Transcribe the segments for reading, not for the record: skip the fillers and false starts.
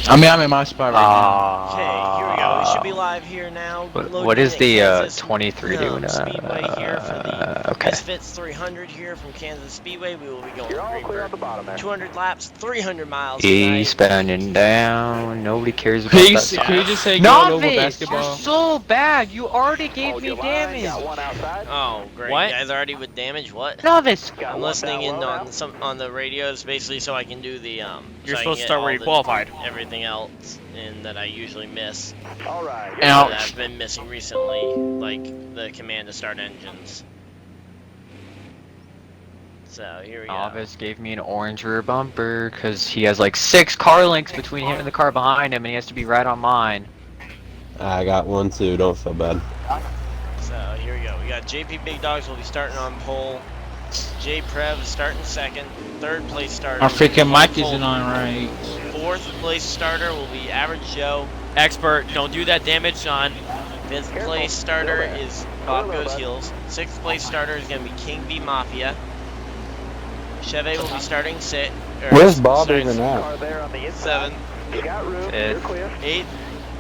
I'm in my spot right now. Okay, here we go. We should be live here now. What is In at the Kansas 23 doing? Speedway here for the Okay. Misfitz 300 here from Kansas Speedway. We will be going to Greenberg. 200 laps, 300 miles tonight. Eastbound down. Nobody cares about Can you, that can you stuff. just say go over Novice, basketball? you're so bad. You already gave me damage. Oh, great. What? You guys already with damage? What? Novice. I'm listening in on the radios basically so I can do the You're so supposed I can to start get where all you the- qualified. everything else and that I usually miss. Ouch. That I've been missing recently, like the command to start engines. So here we go. Novice gave me an orange rear bumper because he has like 6 car lengths between him and the car behind him, and he has to be right on mine. I got one too, don't feel bad. So here we go. We got JP Big Dogs will be starting on pole. J Prev starting second. Third place starter. Our freaking mic Cole. isn't on right. Fourth place starter will be Average Joe. Expert, don't do that damage, John. Fifth place starter is Bob Goes Heels. Sixth place starter is going to be King V Mafia. Chevy will be starting Where's Bob even at? Seventh. Fifth. Eighth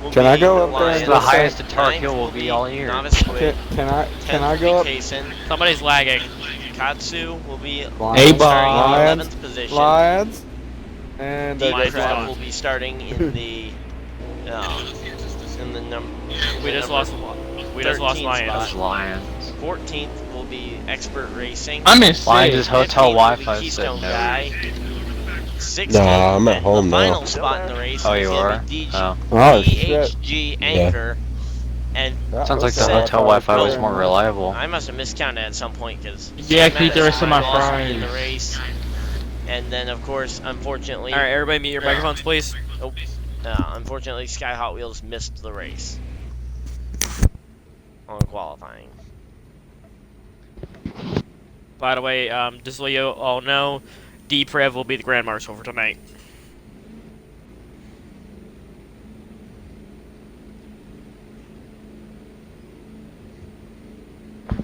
will Can be I go up there Lions. and The just highest a Tar Ninth Heel will be all year. Novice Squid. Can I Tenth go will up? be Kaysen. Somebody's lagging. Katsu will be Lions, starting in Lions, 11th position. Lions, and D Lions Prev gone. will be starting in the number. We just lost. We just lost 13th Lions. spot. Lions. 14th will be Expert Racing. I'm in Lions is sixth. hotel 15th will be Wi-Fi said Keystone no. Guy. 16th, Nah, I'm at home the now. final spot in the race. Oh, is you gonna are? be Oh. Oh, shit. DHG Anchor. And Sounds like the Said- hotel Wi-Fi was Oh. more reliable. I must have miscounted at some point because Yeah, keep the rest of my in the fries. race. And then, of course, unfortunately, All right, everybody, mute your microphones, please. unfortunately, Sky Hot Wheels missed the race on qualifying. By the way, just so you all know, D Prev will be the Grand Marshal for tonight.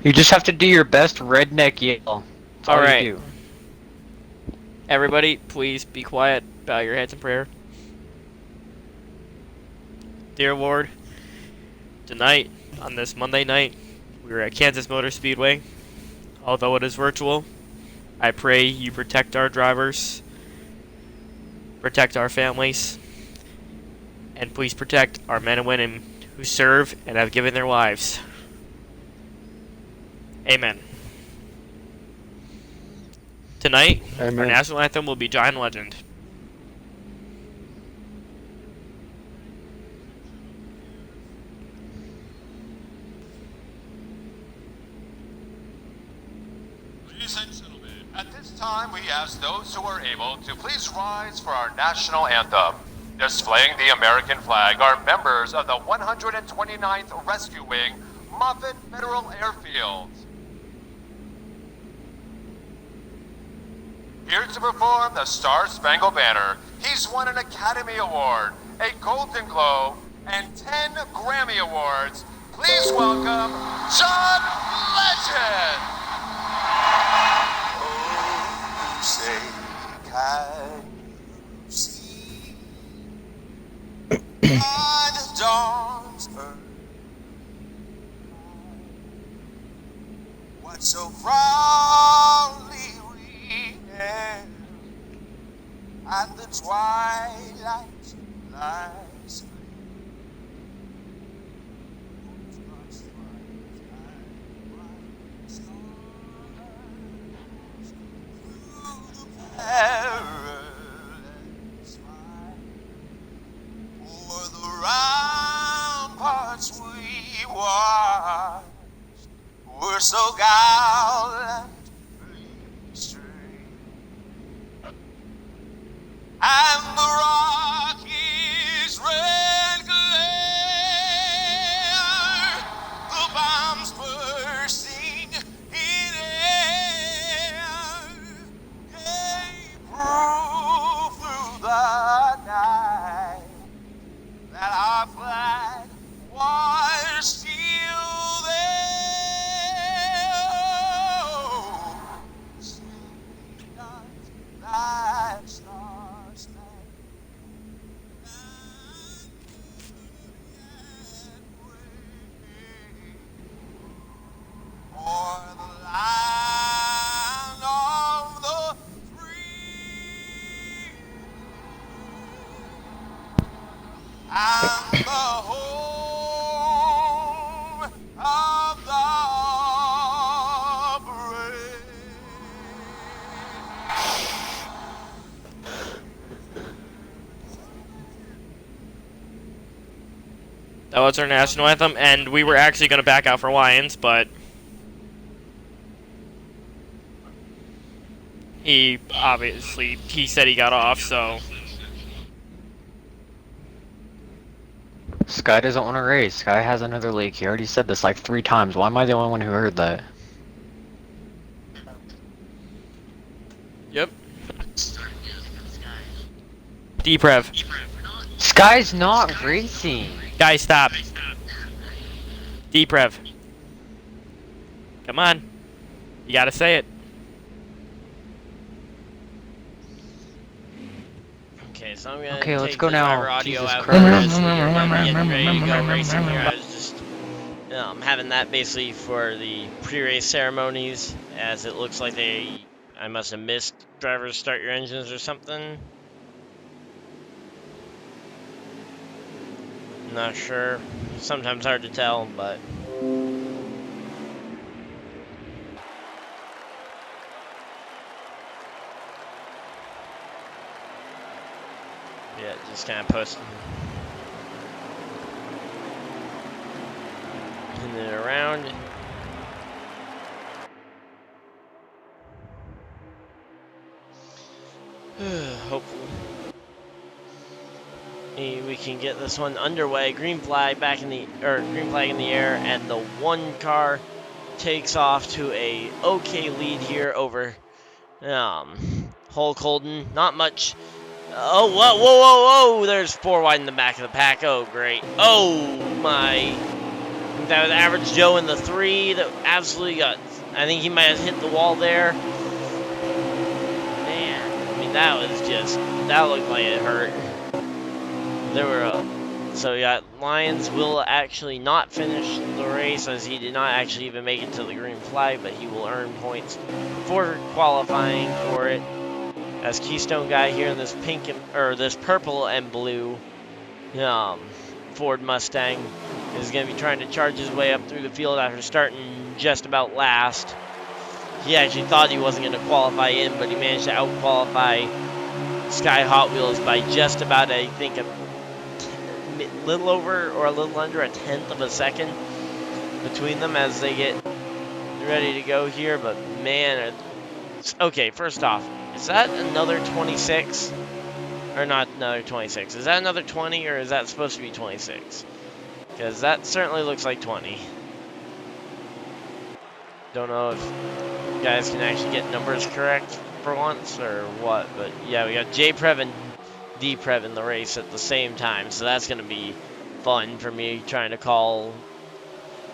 You just have to do your best redneck yell. That's all Alright. you do. Everybody, please be quiet. Bow your heads in prayer. Dear Lord, tonight, on this Monday night, we are at Kansas Motor Speedway. Although it is virtual, I pray you protect our drivers, protect our families, and please protect our men and women who serve and have given their lives. Amen. Tonight, our Amen. national anthem will be John Legend. Ladies and gentlemen, at this time we ask those who are able to please rise for our national anthem. Displaying the American flag are members of the 129th Rescue Wing, Moffett Federal Airfield. Here to perform the Star-Spangled Banner, he's won an Academy Award, a Golden Globe, and 10 Grammy Awards. Please welcome John Legend! Oh, say, can you see by the dawn's early what so proudly we hailed at the twilight's last perilous fight. For the ramparts we watched were so gallantly straight, and the Rockies' red glare, the bombs bursting in air, gave proof through the night that our flag was still there. Oh, sleep not that star-spangled banner. and the home of the brave. That was our national anthem, and we were actually going to back out for Lions, but he said he got off, so Sky doesn't want to race. Sky has another leak. He already said this like 3 times. Why am I the only one who heard that? yep. Deprev. Sky's not racing. Guys, stop. Deprev. Come on. You gotta say it. Okay, so I'm gonna Okay, let's take go the now. driver audio Jesus out Christ. for this, so you're getting ready to go racing here. I was just having that basically for the pre-race ceremonies, as it looks like I must have missed drivers start your engines or something. Not sure. Sometimes hard to tell, but yeah, just kind of posting it around. Hopefully we can get this one underway. Green flag in the air, and the one car takes off to a okay lead here over Hulk Holden. Not much. Oh, whoa, whoa, whoa, whoa! There's 4 wide in the back of the pack. Oh, great. Oh my! That was Average Joe in the 3 that absolutely got. I think he might have hit the wall there. Man, I mean that looked like it hurt. There were so yeah, Lyons will actually not finish the race, as he did not actually even make it to the green flag, but he will earn points for qualifying for it. As Keystone guy here in this this purple and blue Ford Mustang is going to be trying to charge his way up through the field after starting just about last. He actually thought he wasn't going to qualify in, but he managed to out-qualify Sky Hot Wheels by just about, I think, a little over or a little under a 1/10 of a second between them as they get ready to go here. But man, okay, first off, is that another 26? Or not another 26? Is that another 20, or is that supposed to be 26? Because that certainly looks like 20. Don't know if you guys can actually get numbers correct for once or what, but yeah, we got J-Prev and D-Prev in the race at the same time, so that's going to be fun for me trying to call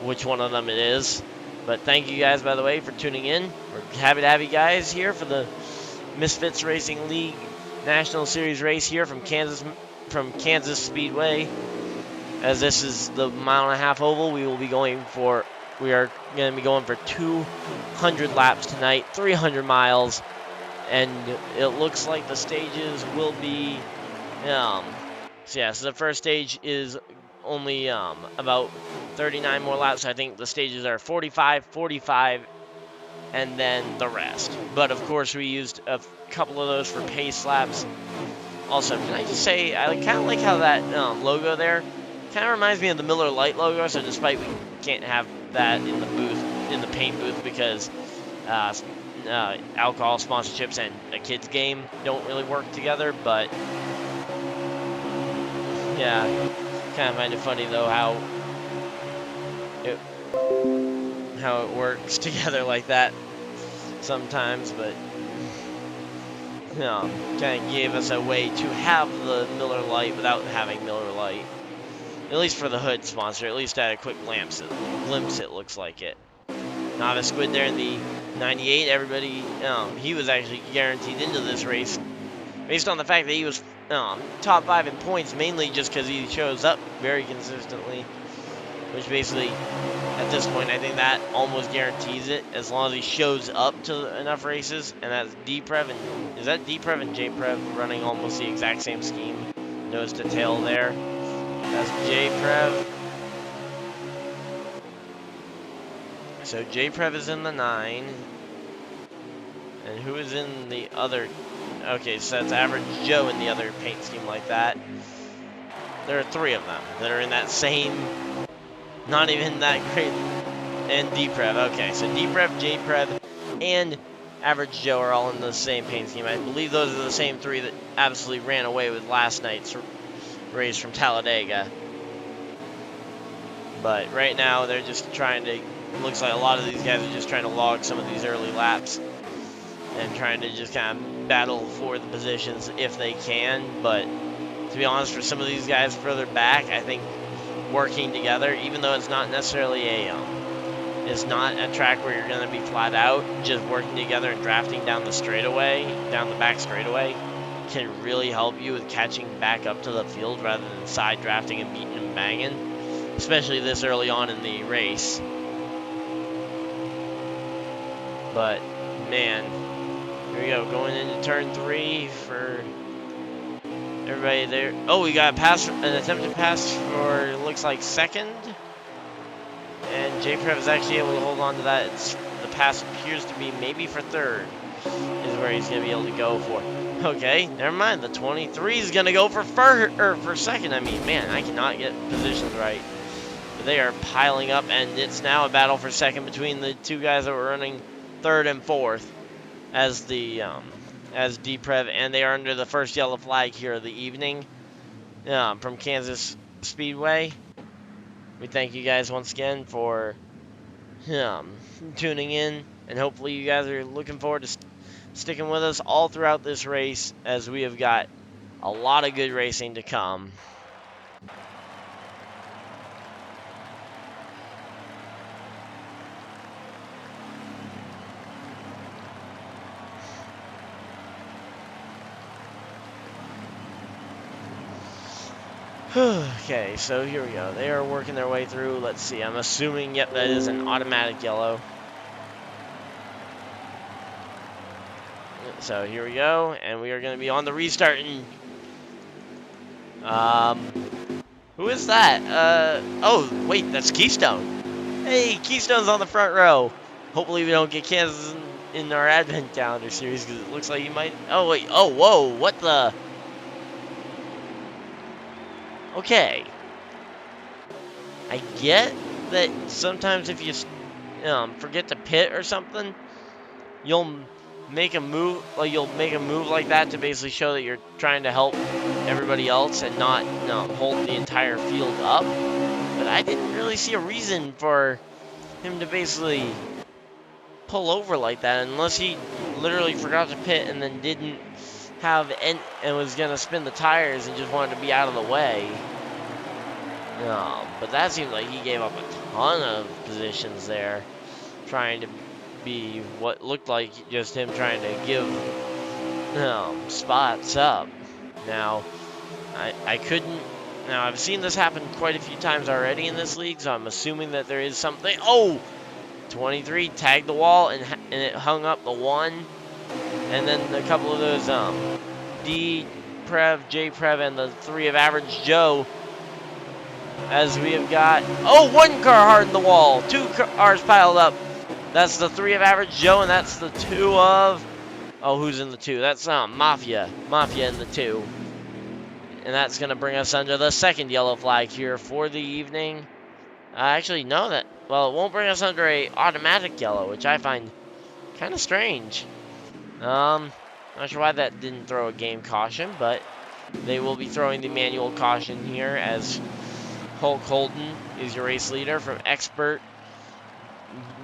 which one of them it is. But thank you guys, by the way, for tuning in. We're happy to have you guys here for the Misfitz Racing League National Series race here from Kansas Speedway. As this is the 1.5 mile oval, we are going for 200 laps tonight, 300 miles, and it looks like the stages will be so the first stage is only about 39 more laps. I think the stages are 45, 45, and then the rest. But of course, we used a couple of those for pace laps. Also, can I just say, I kind of like how that logo there kind of reminds me of the Miller Lite logo. So despite we can't have that in the booth, in the paint booth, because alcohol sponsorships and a kids game don't really work together, but yeah, kind of find it funny though how it works together like that sometimes. But kind of gave us a way to have the Miller Lite without having Miller Lite, at least for the hood sponsor. At least at a quick glimpse it looks like it. Novice Squid there in the 98. Everybody, he was actually guaranteed into this race based on the fact that he was top 5 in points, mainly just because he shows up very consistently, which basically, at this point, I think that almost guarantees it, as long as he shows up to enough races. And that's D-Prev, and is that D-Prev and J-Prev running almost the exact same scheme? Nose to tail there. That's J-Prev. So J-Prev is in the 9. And who is in the other? Okay, so that's Average Joe in the other paint scheme like that. There are 3 of them that are in that same, not even that great, and D-Prev. Okay, so D-Prev, J-Prev, and Average Joe are all in the same paint scheme. I believe those are the same 3 that absolutely ran away with last night's race from Talladega. But right now, they're just trying to, looks like a lot of these guys are just trying to log some of these early laps and trying to just kind of battle for the positions if they can. But to be honest, for some of these guys further back, I think working together, even though it's not necessarily it's not a track where you're going to be flat out, just working together and drafting down the straightaway, down the back straightaway, can really help you with catching back up to the field rather than side drafting and beating and banging, especially this early on in the race. But man, here we go, going into turn 3 for everybody there. Oh, we got a pass, an attempted pass for, looks like second. And J-Prev is actually able to hold on to that. The pass appears to be maybe for third is where he's going to be able to go for. Okay, never mind. The 23 is going to go for second. I mean, man, I cannot get positions right. But they are piling up, and it's now a battle for second between the 2 guys that were running third and fourth as the as D-Prev, and they are under the first yellow flag here of the evening from Kansas Speedway. We thank you guys once again for tuning in, and hopefully you guys are looking forward to sticking with us all throughout this race, as we have got a lot of good racing to come. Okay, so here we go. They are working their way through. Let's see. I'm assuming, yep, that is an automatic yellow. So here we go, and we are going to be on the restart. And who is that? Oh, wait, that's Keystone. Hey, Keystone's on the front row. Hopefully we don't get Kansas in our Advent calendar series, because it looks like you might. Oh, wait. Oh, whoa. What the? Okay. I get that sometimes if you forget to pit or something, you'll make a move like that to basically show that you're trying to help everybody else and not hold the entire field up. But I didn't really see a reason for him to basically pull over like that, unless he literally forgot to pit and then didn't have and was gonna spin the tires and just wanted to be out of the way. But that seems like he gave up a ton of positions there, trying to be what looked like just him trying to give spots up. Now, I couldn't. Now, I've seen this happen quite a few times already in this league, so I'm assuming that there is something. Oh! 23 tagged the wall and it hung up the 1. And then a couple of those D-Prev, J-Prev, and the 3 of Average Joe, as we have got, oh, 1 car hard in the wall, 2 cars piled up. That's the 3 of Average Joe, and that's the 2 of, oh, who's in the 2? That's Mafia in the 2. And that's going to bring us under the second yellow flag here for the evening. Actually, no, well, it won't bring us under a automatic yellow, which I find kind of strange. Not sure why that didn't throw a game caution, but they will be throwing the manual caution here, as Hulk Holden is your race leader from Expert.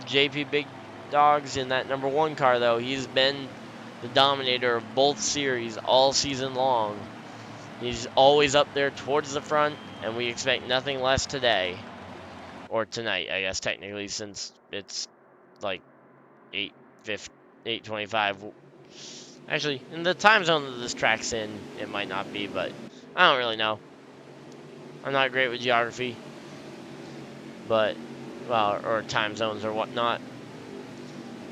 JP Big Dogs in that number 1 car, though. He's been the dominator of both series all season long. He's always up there towards the front, and we expect nothing less today. Or tonight, I guess, technically, since it's like 8:25. Actually, in the time zone that this track's in, it might not be, but I don't really know. I'm not great with geography, but, well, or time zones or whatnot.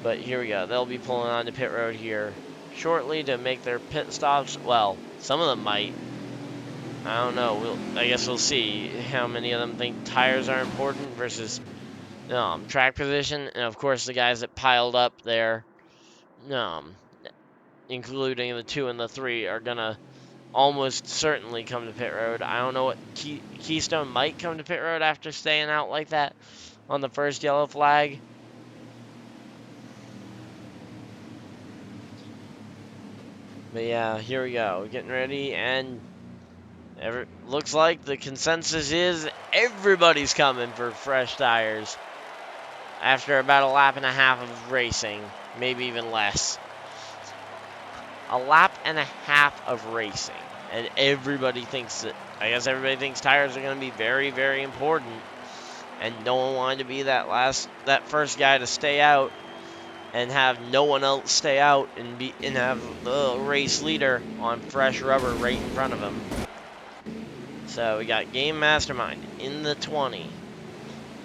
But here we go. They'll be pulling onto pit road here shortly to make their pit stops. Well, some of them might. I don't know. I guess we'll see how many of them think tires are important versus track position. And of course, the guys that piled up there, um, including the 2 and the 3, are gonna almost certainly come to pit road. I don't know what Keystone might come to pit road after staying out like that on the first yellow flag. But yeah, here we go. Getting ready, and looks like the consensus is everybody's coming for fresh tires after about a lap and a half of racing, maybe even less. A lap and a half of racing, and everybody thinks that, I guess everybody thinks tires are going to be very, very important, and no one wanted to be that first guy to stay out and have no one else stay out and have the race leader on fresh rubber right in front of him. So we got Game Mastermind in the 20.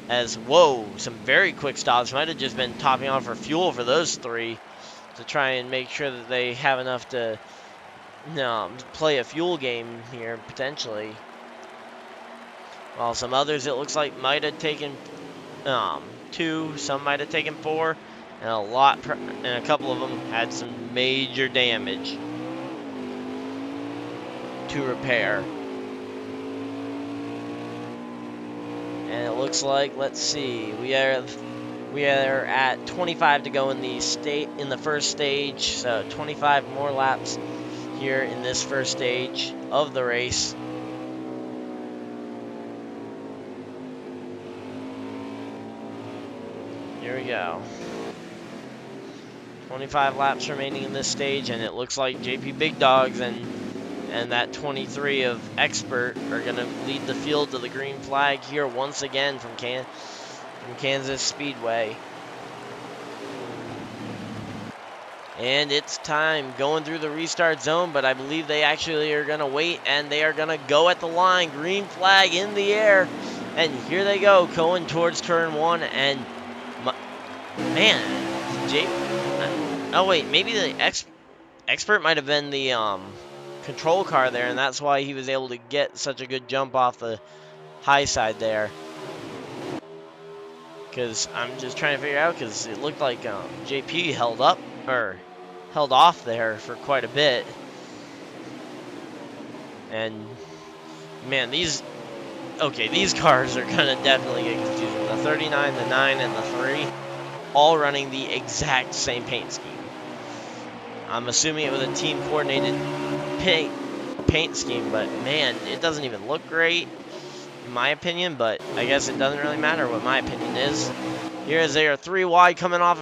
Some very quick stops. Might have just been topping off for fuel for those 3 to try and make sure that they have enough to play a fuel game here, potentially. While some others, it looks like, might have taken 2, some might have taken 4, and a couple of them had some major damage to repair. And it looks like, let's see, we are at 25 to go in the first stage, so 25 more laps here in this first stage of the race. Here we go. 25 laps remaining in this stage, and it looks like JP Big Dogs and that 23 of Expert are going to lead the field to the green flag here once again from Kansas Speedway. And it's time, going through the restart zone, but I believe they actually are going to wait, and they are going to go at the line. Green flag in the air, and here they go, going towards turn 1, and oh wait, maybe the Expert might have been the control car there, and that's why he was able to get such a good jump off the high side there. Because I'm just trying to figure out, because it looked like JP held off there for quite a bit. And man, these cars are gonna definitely get confusing. The 39, the 9, and the 3, all running the exact same paint scheme. I'm assuming it was a team coordinated paint scheme, but man, it doesn't even look great in my opinion, but I guess it doesn't really matter what my opinion is. Here as they are 3 wide coming off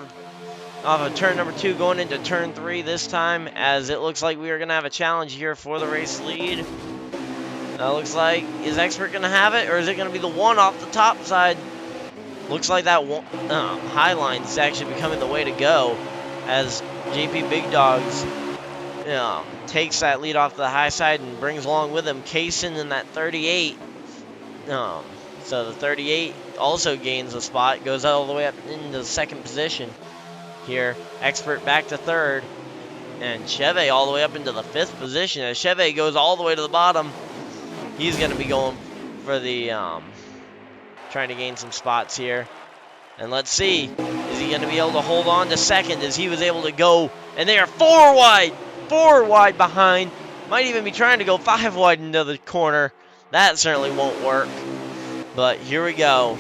of turn number 2 going into turn 3 this time, as it looks like we are going to have a challenge here for the race lead. Looks like, is Expert going to have it, or is it going to be the one off the top side? Looks like that high line is actually becoming the way to go, as JP Big Dogs takes that lead off the high side and brings along with him Kaysen in that 38. So the 38 also gains a spot, goes all the way up into the second position here. Expert back to third, and Chevy all the way up into the 5th position. As Chevy goes all the way to the bottom, he's going to be going for the trying to gain some spots here. And let's see, is he going to be able to hold on to second, as he was able to go, and they are 4 wide behind. Might even be trying to go 5 wide into the corner. That certainly won't work. But here we go.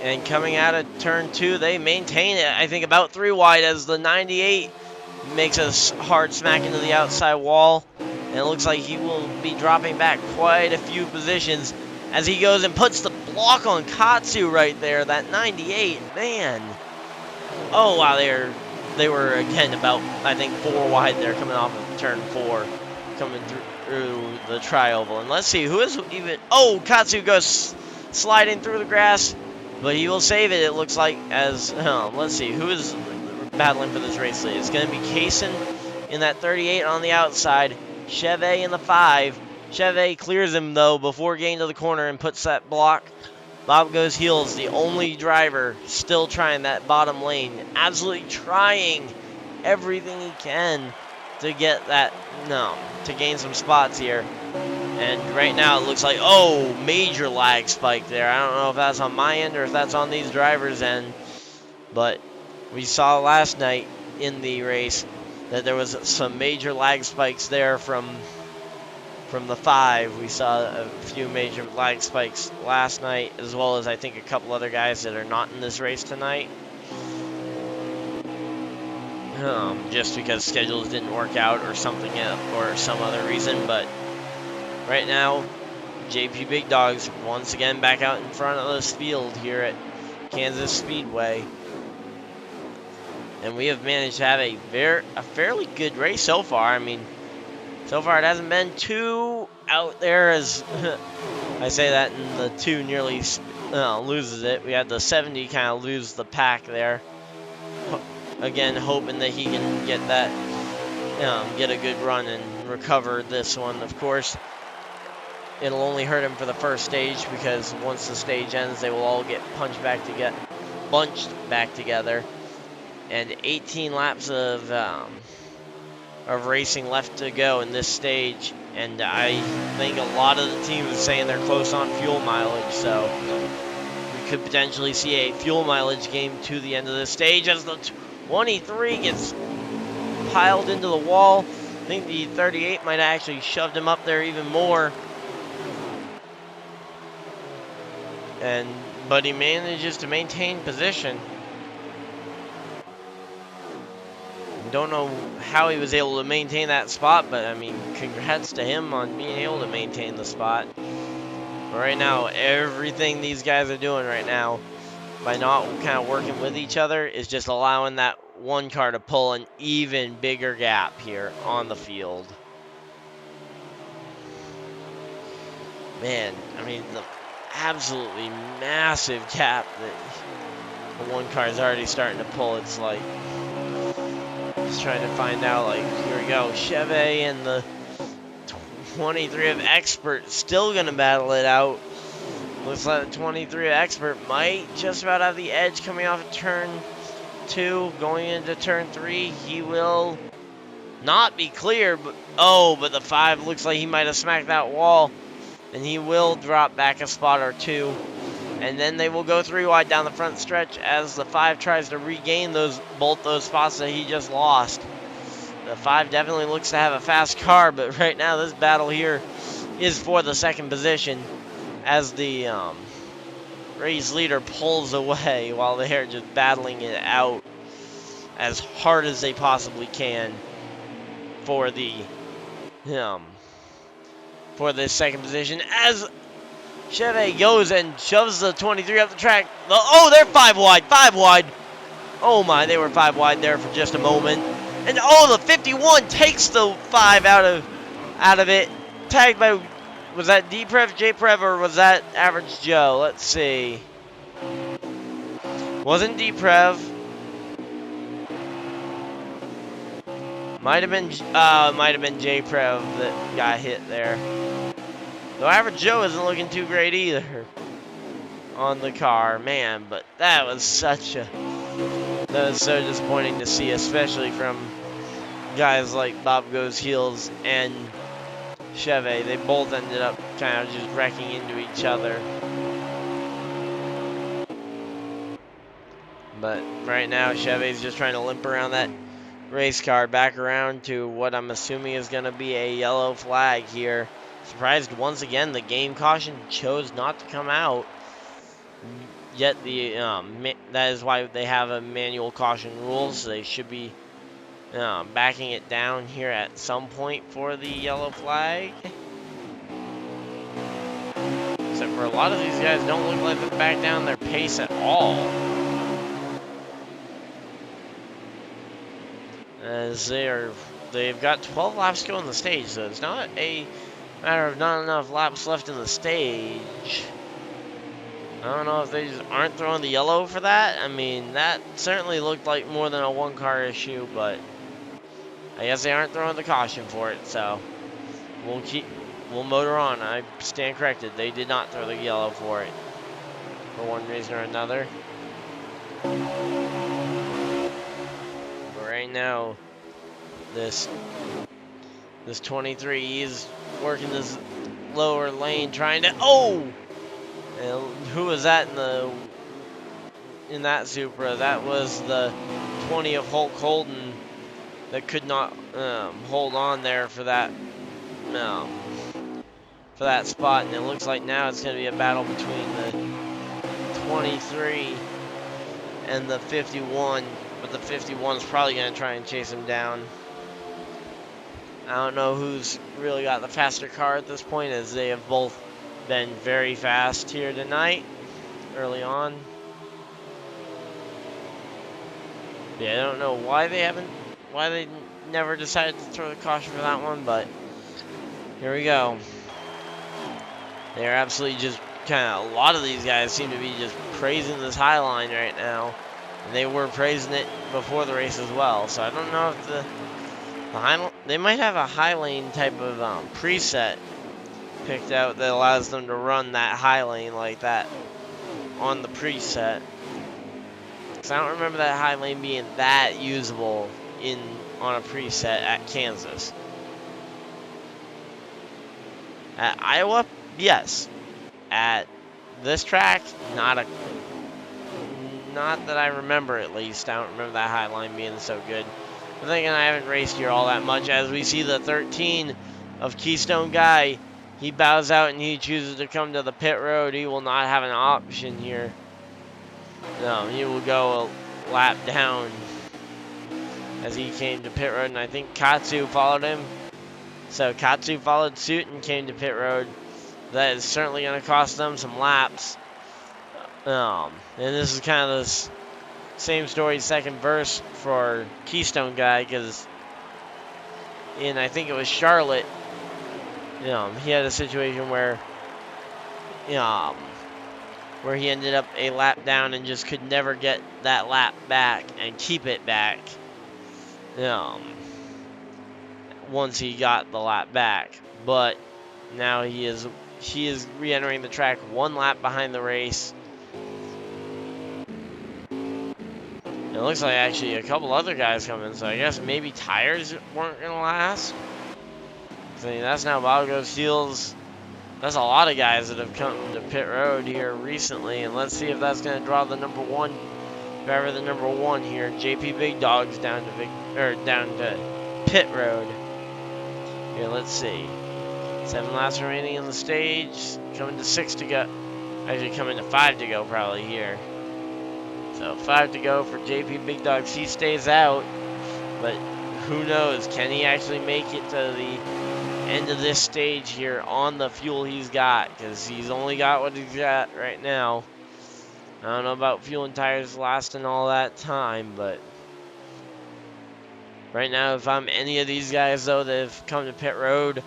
And coming out of turn 2, they maintain it, I think, about 3 wide, as the 98 makes a hard smack into the outside wall. And it looks like he will be dropping back quite a few positions as he goes and puts the block on Katsu right there. That 98, man. Oh, wow, they were again about, I think, 4 wide there coming off of turn 4, coming through the tri-oval. And let's see, who is even... Oh, Katsu goes sliding through the grass, but he will save it, it looks like, as... let's see, who is battling for this race lead? It's going to be Kaysen in that 38 on the outside, Chevy in the 5. Chevy clears him, though, before getting to the corner and puts that block. Bob goes heels, the only driver still trying that bottom lane. Absolutely trying everything he can to get that, to gain some spots here. And right now it looks like, oh, major lag spike there. I don't know if that's on my end or if that's on these drivers' end. But we saw last night in the race that there was some major lag spikes there from the 5. We saw a few major lag spikes last night, as well as I think a couple other guys that are not in this race tonight. Just because schedules didn't work out or something or some other reason. But right now, JP Big Dogs once again back out in front of this field here at Kansas Speedway. And we have managed to have a fairly good race so far. I mean, so far it hasn't been too out there, as I say that, and the 2 nearly loses it. We had the 70 kind of lose the pack there. Again, hoping that he can get that, get a good run and recover this one. Of course, it'll only hurt him for the first stage, because once the stage ends, they will all get bunched back together. And 18 laps of racing left to go in this stage, and I think a lot of the teams are saying they're close on fuel mileage, so we could potentially see a fuel mileage game to the end of this stage as the 23 gets piled into the wall. I think the 38 might have actually shoved him up there even more. But he manages to maintain position. Don't know how he was able to maintain that spot, but I mean, congrats to him on being able to maintain the spot. But right now, everything these guys are doing right now, by not kind of working with each other, is just allowing that one car to pull an even bigger gap here on the field. Man, I mean, the absolutely massive gap that the one car is already starting to pull. It's like, just trying to find out, like, here we go. Chevy and the 23 of Expert still going to battle it out. Looks like the 23 of Expert might just about have the edge coming off of turn 2. Going into turn 3, he will not be clear. But the 5 looks like he might have smacked that wall. And he will drop back a spot or 2. And then they will go 3 wide down the front stretch as the 5 tries to regain both those spots that he just lost. The 5 definitely looks to have a fast car, but right now this battle here is for the second position as the race leader pulls away while they're just battling it out as hard as they possibly can for the for this second position as Chevy goes and shoves the 23 up the track. Oh, they're 5 wide. Oh my, they were 5 wide there for just a moment. And oh, the 51 takes the 5 out of it. Tagged by, was that D-Prev, J-Prev, or was that Average Joe? Let's see. Wasn't D-Prev. Might have been J-Prev that got hit there. Though Average Joe isn't looking too great either on the car, man. But that was so disappointing to see, especially from guys like Bob Goes Heels and Chevy. They both ended up kind of just wrecking into each other. But right now, Chevy's just trying to limp around that race car back around to what I'm assuming is going to be a yellow flag here. Surprised once again the game caution chose not to come out. Yet that is why they have a manual caution rule, so they should be backing it down here at some point for the yellow flag. Except for a lot of these guys don't look like they back down their pace at all. As they've got 12 laps to go in the stage, so it's not a matter of not enough laps left in the stage. I don't know if they just aren't throwing the yellow for that. I mean, that certainly looked like more than a one-car issue, but I guess they aren't throwing the caution for it, so we'll motor on. I stand corrected. They did not throw the yellow for it for one reason or another. But right now, This 23, he's working this lower lane, trying to. Oh! And who was that in that Supra? That was the 20 of Hulk Holden that could not hold on there for that spot, and it looks like now it's going to be a battle between the 23 and the 51, but the 51 is probably going to try and chase him down. I don't know who's really got the faster car at this point, as they have both been very fast here tonight, early on. Yeah, I don't know why they never decided to throw the caution for that one, but here we go. They're absolutely just a lot of these guys seem to be just praising this high line right now. And they were praising it before the race as well. So I don't know if they might have a high lane type of preset picked out that allows them to run that high lane like that on the preset. Because I don't remember that high lane being that usable on a preset at Kansas. At Iowa, yes. At this track, not that I remember, at least. I don't remember that high line being so good. I'm thinking I haven't raced here all that much. As we see the 13 of Keystone Guy, he bows out and he chooses to come to the pit road. He will not have an option here. No, he will go a lap down as he came to pit road, and I think Katsu followed him. So Katsu followed suit and came to pit road. That is certainly going to cost them some laps. And this is kind of the same story, second verse for Keystone Guy, because I think it was Charlotte, he had a situation where he ended up a lap down and just could never get that lap back and keep it back. Once he got the lap back, but now he is re-entering the track one lap behind the race. It looks like actually a couple other guys coming, so I guess maybe tires weren't gonna last. So that's now Bobgo Steele's. That's a lot of guys that have come to pit road here recently, and let's see if that's gonna draw the number one driver, the number one here. JP Big Dog's down to pit road. Here, let's see. 7 laps remaining in the stage. Coming to 6 to go. Actually, coming to 5 to go probably here. So 5 to go for JP Big Dogs. He stays out, but who knows? Can he actually make it to the end of this stage here on the fuel he's got? Because he's only got what he's got right now. I don't know about fuel and tires lasting all that time, but right now, if I'm any of these guys, though, that have come to pit road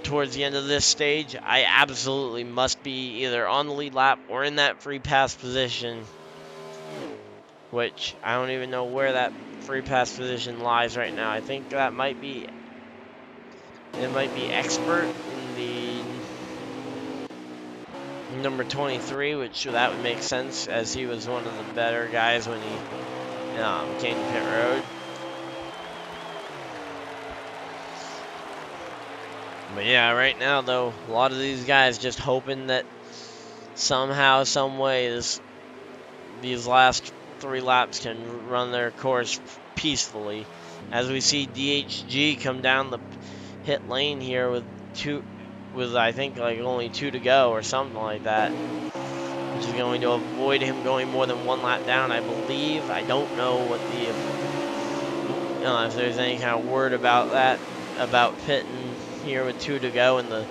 towards the end of this stage, I absolutely must be either on the lead lap or in that free pass position, which I don't even know where that free pass position lies right now. I think that might be Expert in the number 23, which that would make sense, as he was one of the better guys when he came to pit road. But yeah, right now though, a lot of these guys just hoping that somehow, some way, these last 3 laps can run their course peacefully. As we see DHG come down the pit lane here with I think like only 2 to go or something like that, which is going to avoid him going more than 1 lap down, I believe. I don't know what if there's any kind of word about that, about pitting here with 2 to go in the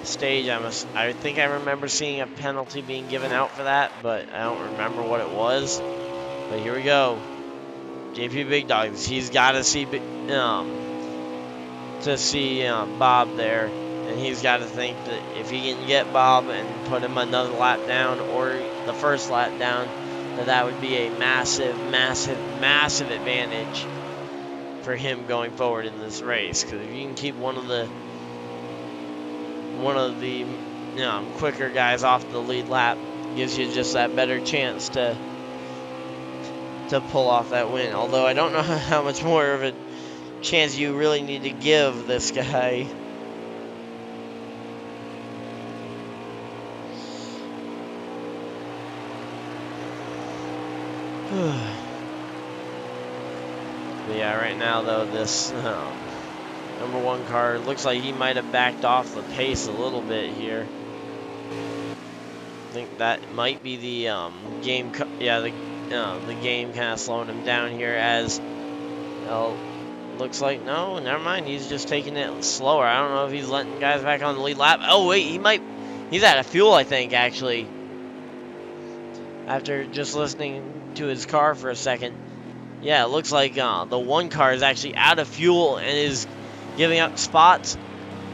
stage. I think I remember seeing a penalty being given out for that, but I don't remember what it was. But here we go. JP Big Dogs, he's got to see Bob there, and he's got to think that if he can get Bob and put him another lap down, or the first lap down, that would be a massive, massive, massive advantage for him going forward in this race. Because if you can keep one of the quicker guys off the lead lap, gives you just that better chance to pull off that win. Although I don't know how much more of chance you really need to give this guy. But yeah, right now though, this number 1 car looks like he might have backed off the pace a little bit here. I think that might be the game. The game kind of slowing him down here. As looks like no, never mind. He's just taking it slower. I don't know if he's letting guys back on the lead lap. Oh wait, he's out of fuel, I think, actually. After just listening to his car for a second. Yeah, it looks like the 1 car is actually out of fuel and is giving up spots.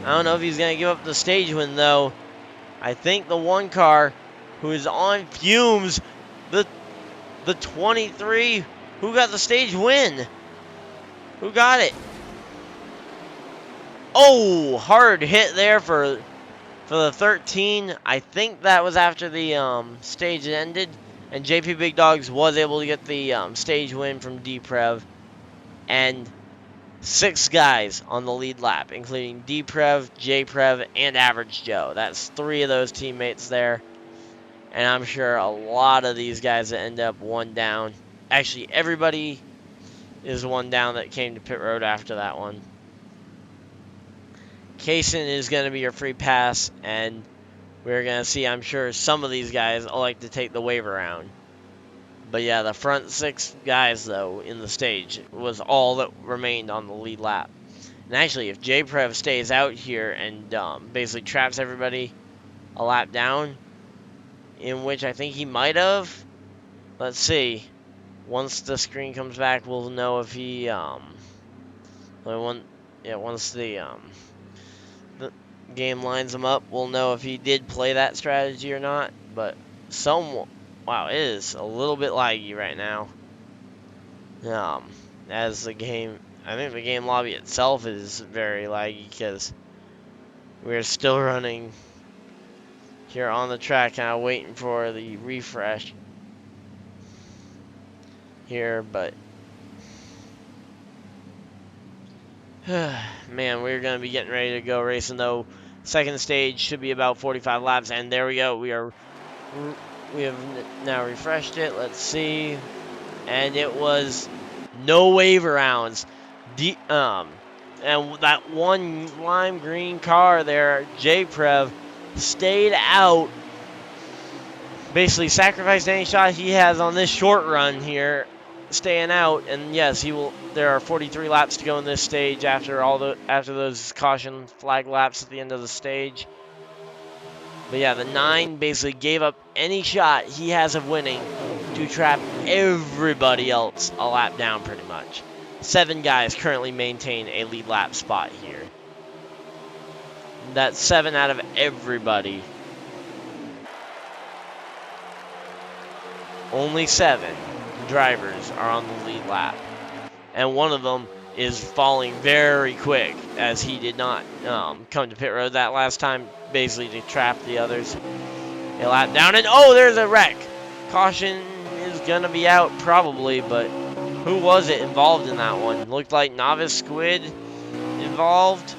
I don't know if he's going to give up the stage win, though. I think the 1 car who is on fumes, the 23, who got the stage win? Who got it? Oh, hard hit there for the 13. I think that was after the stage ended. And JP Big Dogs was able to get the stage win from D-Prev. And 6 guys on the lead lap, including D-Prev, J-Prev, and Average Joe. That's 3 of those teammates there. And I'm sure a lot of these guys that end up 1 down. Actually, everybody is 1 down that came to pit road after that one. Kaysen is going to be your free pass, and we're going to see, I'm sure, some of these guys like to take the wave around. But yeah, the front 6 guys, though, in the stage was all that remained on the lead lap. And actually, if J-Prev stays out here and basically traps everybody a lap down, in which I think he might have, let's see. Once the screen comes back, we'll know if he, once the game lines him up, we'll know if he did play that strategy or not. But wow, it is a little bit laggy right now. As the game, I think the game lobby itself is very laggy because we're still running here on the track, kind of waiting for the refresh here, but man, we're going to be getting ready to go racing, though. Second stage should be about 45 laps, and there we go. We have now refreshed it. Let's see. And it was no wave rounds. And that 1 lime green car there, J-Prev, stayed out. Basically sacrificed any shot he has on this short run here, staying out. And yes, he will. There are 43 laps to go in this stage after those caution flag laps at the end of the stage. But yeah, the 9 basically gave up any shot he has of winning to trap everybody else a lap down, pretty much. 7 guys currently maintain a lead lap spot here. That's 7 out of everybody. Only 7 drivers are on the lead lap. And one of them is falling very quick, as he did not come to pit road that last time, basically to trap the others a lap down. And oh, there's a wreck. Caution is going to be out probably, but who was it involved in that one? Looked like Novice Squid involved.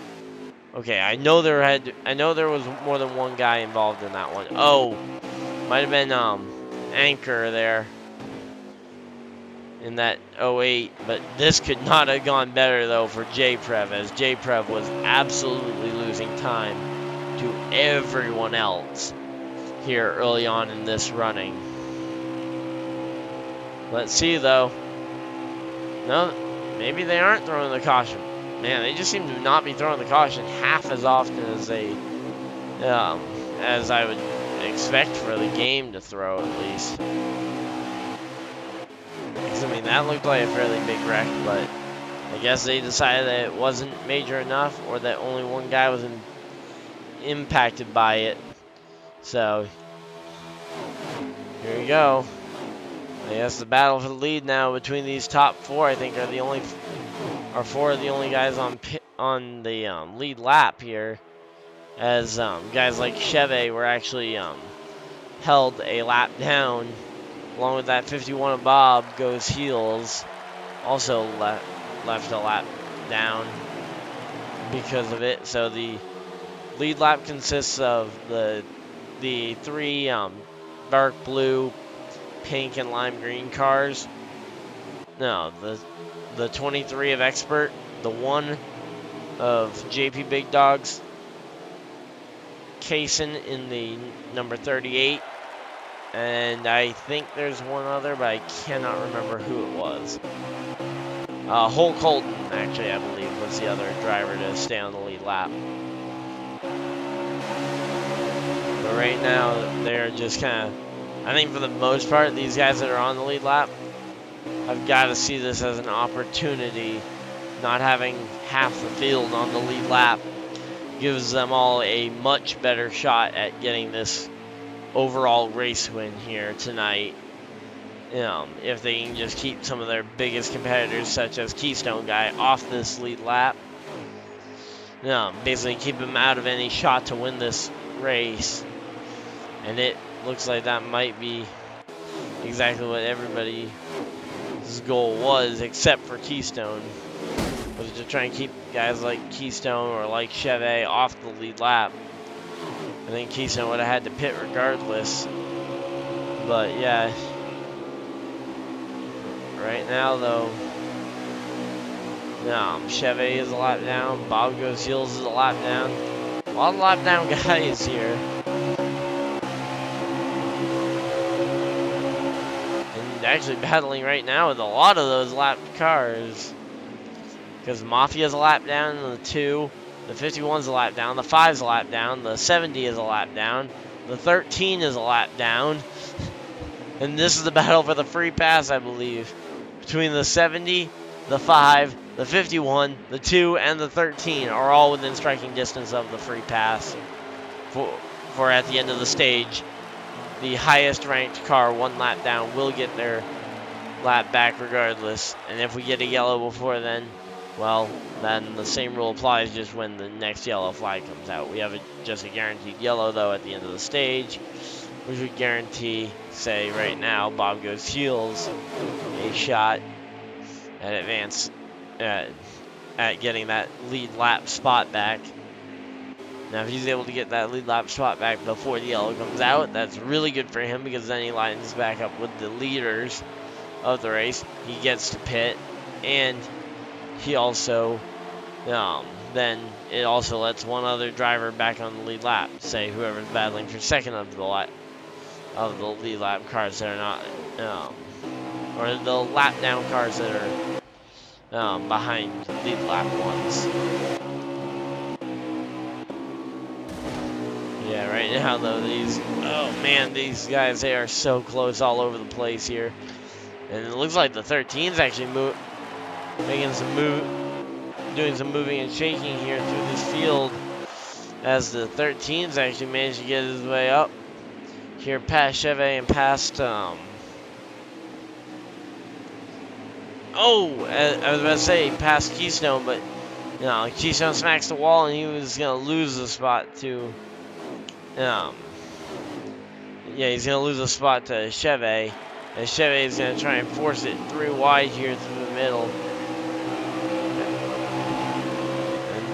Okay, I know there was more than 1 guy involved in that one. Oh, might have been Anchor there in that 08, but this could not have gone better though for J-Prev, as J-Prev was absolutely losing time to everyone else here early on in this running. Let's see though. No, maybe they aren't throwing the caution. Man, they just seem to not be throwing the caution half as often as as I would expect for the game to throw, at least. I mean, that looked like a fairly big wreck, but I guess they decided that it wasn't major enough, or that only 1 guy was impacted by it. So, here we go. I guess the battle for the lead now between these top 4, I think, are 4 of the only guys on the lead lap here. As guys like Chevy were actually held a lap down. Along with that 51 of Bob goes heels, also left a lap down because of it. So the lead lap consists of the three dark blue, pink, and lime green cars. No, the 23 of Expert, the 1 of JP Big Dogs, Kaysen in the number 38, and I think there's one other, but I cannot remember who it was. Hulk Holden, actually, I believe, was the other driver to stay on the lead lap. But right now, they're just kind of, I think for the most part, these guys that are on the lead lap, I've got to see this as an opportunity. Not having half the field on the lead lap gives them all a much better shot at getting this overall race win here tonight. If they can just keep some of their biggest competitors, such as Keystone Guy, off this lead lap. Basically keep them out of any shot to win this race. And it looks like that might be exactly what everybody's goal was, except for Keystone, was to try and keep guys like Keystone or like Chevy off the lead lap. I think Keystone would have had to pit regardless. But yeah, right now though, Chevy is a lap down, Bob Goes Heels is a lap down. A lot of lap down guys here. And actually battling right now with a lot of those lapped cars. Because Mafia's a lap down, the 2, the 51's a lap down, the 5's a lap down, the 70 is a lap down, the 13 is a lap down. And this is the battle for the free pass, I believe. Between the 70, the 5, the 51, the 2, and the 13 are all within striking distance of the free pass. For at the end of the stage, the highest ranked car 1 lap down will get their lap back regardless. And if we get a yellow before then, well, then the same rule applies just when the next yellow flag comes out. We have just a guaranteed yellow, though, at the end of the stage, which would guarantee, say, right now, Bob Goes Heels a shot at at getting that lead lap spot back. Now, if he's able to get that lead lap spot back before the yellow comes out, that's really good for him, because then he lines back up with the leaders of the race. He gets to pit, and he also, then it also lets one other driver back on the lead lap. Say whoever's battling for second of the lead lap cars that are not, or the lap down cars that are behind lead lap ones. Yeah, right now though, these guys, they are so close all over the place here. And it looks like the 13's actually doing some moving and shaking here through this field, as the 13's actually managed to get his way up here past Chevy and past I was about to say past Keystone, but Keystone smacks the wall and he was gonna lose the spot to he's gonna lose the spot to Chevy. And Chevy is going to try and force it 3 wide here through the middle. And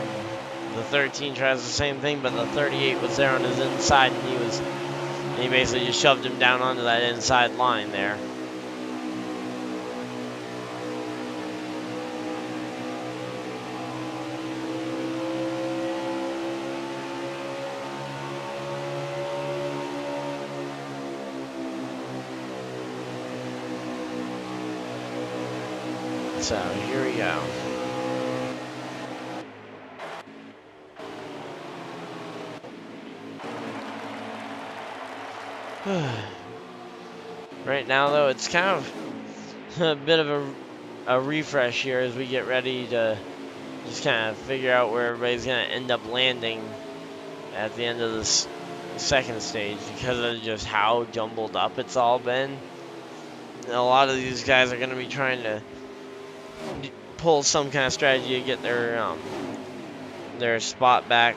the 13 tries the same thing, but the 38 was there on his inside, and he basically just shoved him down onto that inside line there. So here we go. Right now though, it's kind of a bit of a refresh here as we get ready to just kind of figure out where everybody's going to end up landing at the end of this second stage, because of just how jumbled up it's all been. And a lot of these guys are going to be trying to pull some kind of strategy to get their spot back,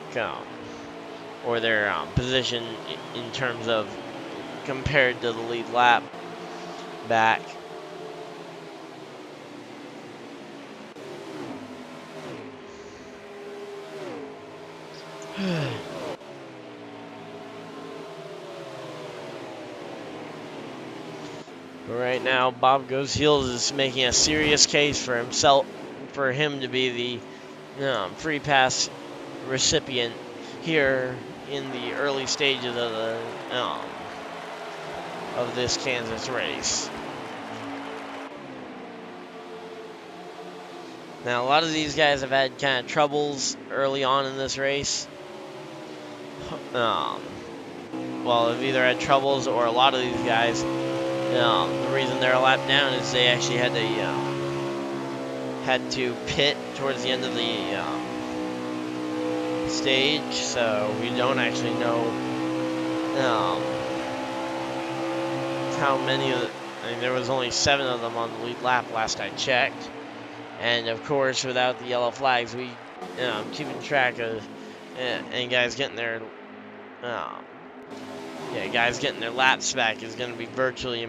or their position in terms of compared to the lead lap back. Right now, Bob Goes Heels is making a serious case for himself, for him to be the free pass recipient here in the early stages of this Kansas race. Now, a lot of these guys have had kind of troubles early on in this race. Well, they've either had troubles, or a lot of these guys, the reason they're a lap down is they actually had to pit towards the end of the stage, so we don't actually know how many of the, I mean, there was only 7 of them on the lead lap last I checked, and of course without the yellow flags, we keeping track of and guys getting their guys getting their laps back is going to be virtually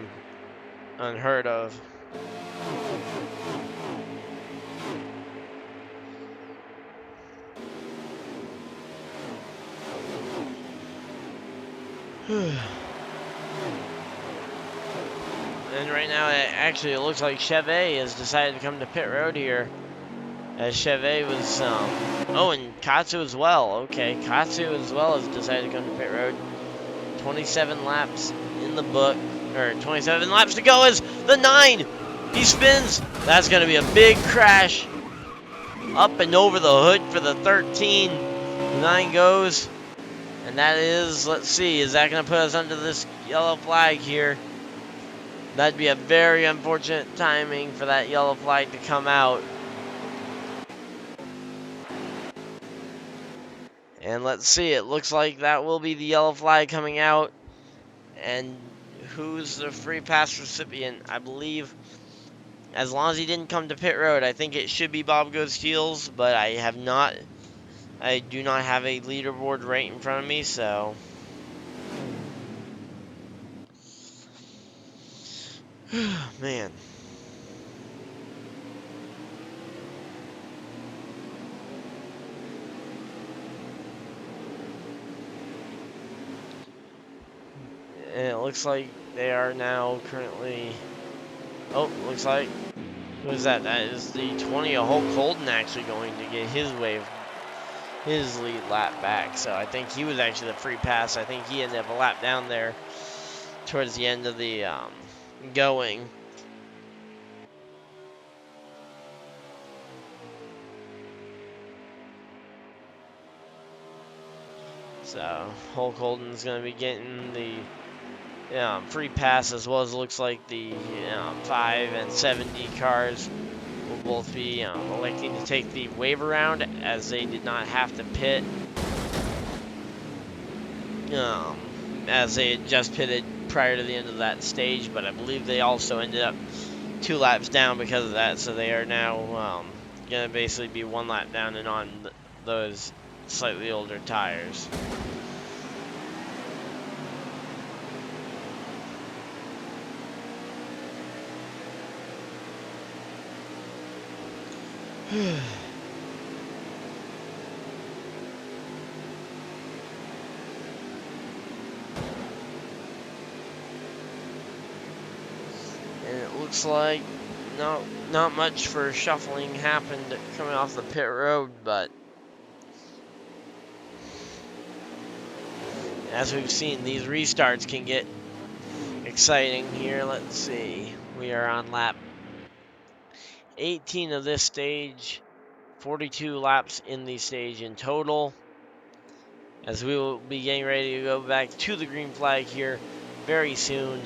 unheard of. And right now, it looks like Chevy has decided to come to pit road here. As Chevy was, and Katsu as well. Okay, Katsu as well has decided to come to pit road. 27 laps in the book, or 27 laps to go as the 9. He spins. That's going to be a big crash up and over the hood for the 13. 9 goes. And that is, let's see, is that going to put us under this yellow flag here? That'd be a very unfortunate timing for that yellow flag to come out. And let's see, it looks like that will be the yellow flag coming out. And who's the free pass recipient? I believe, as long as he didn't come to pit road, I think it should be Bob Goes Heels, but I do not have a leaderboard right in front of me, so. Man. And it looks like they are now currently. Oh, looks like. Who is that? That is the 20 of Hulk Holden actually going to get his lead lap back. So I think he was actually the free pass. I think he ended up a lap down there towards the end of the going. So Hulk Holden's going to be getting the free pass, as well as it looks like the 5 and 70 cars will both be electing to take the wave around, as they did not have to pit, as they had just pitted prior to the end of that stage. But I believe they also ended up 2 laps down because of that, so they are now going to basically be 1 lap down and on those slightly older tires. And it looks like not much for shuffling happened coming off the pit road, but as we've seen, these restarts can get exciting here. Let's see, we are on lap 18 of this stage, 42 laps in the stage in total, as we will be getting ready to go back to the green flag here very soon.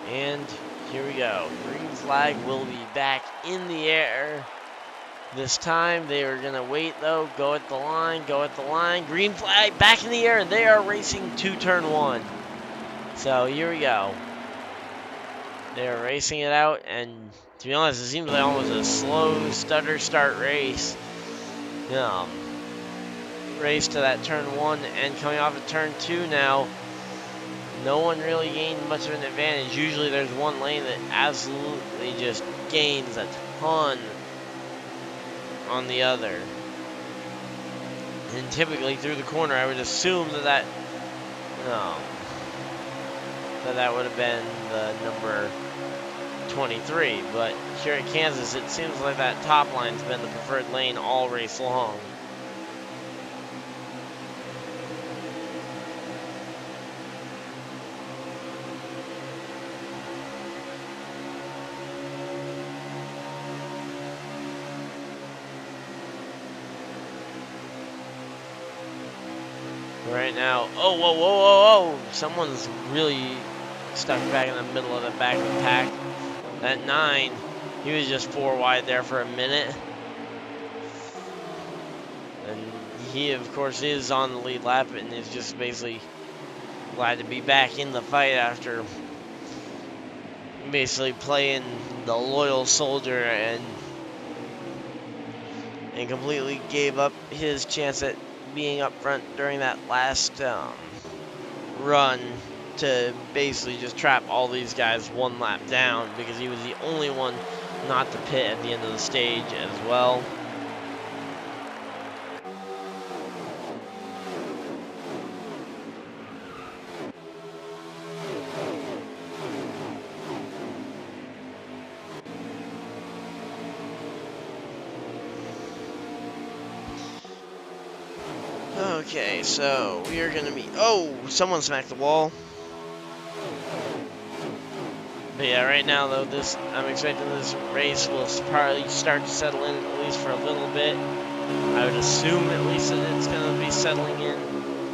And here we go. Green flag will be back in the air. This time they are going to wait though, go at the line, green flag back in the air, and they are racing to turn 1. So here we go. They are racing it out, and to be honest, it seems like almost a slow stutter start race. Race to that turn 1, and coming off of turn 2 now. no one really gained much of an advantage. Usually there's one lane that absolutely just gains a ton on the other. And typically through the corner, I would assume that that would have been the number 23. But here at Kansas, it seems like that top line's been the preferred lane all race long. Right now, oh, whoa, whoa, whoa, whoa! Someone's really stuck back in the middle of the back of the pack. At 9, he was just 4 wide there for a minute. And he, of course, is on the lead lap and is just basically glad to be back in the fight after basically playing the loyal soldier and completely gave up his chance at being up front during that last run to basically just trap all these guys 1 lap down, because he was the only one not to pit at the end of the stage as well. Okay, so we are gonna be, oh, someone smacked the wall. But yeah, right now though, I'm expecting this race will probably start to settle in at least for a little bit. I would assume at least that it's gonna be settling in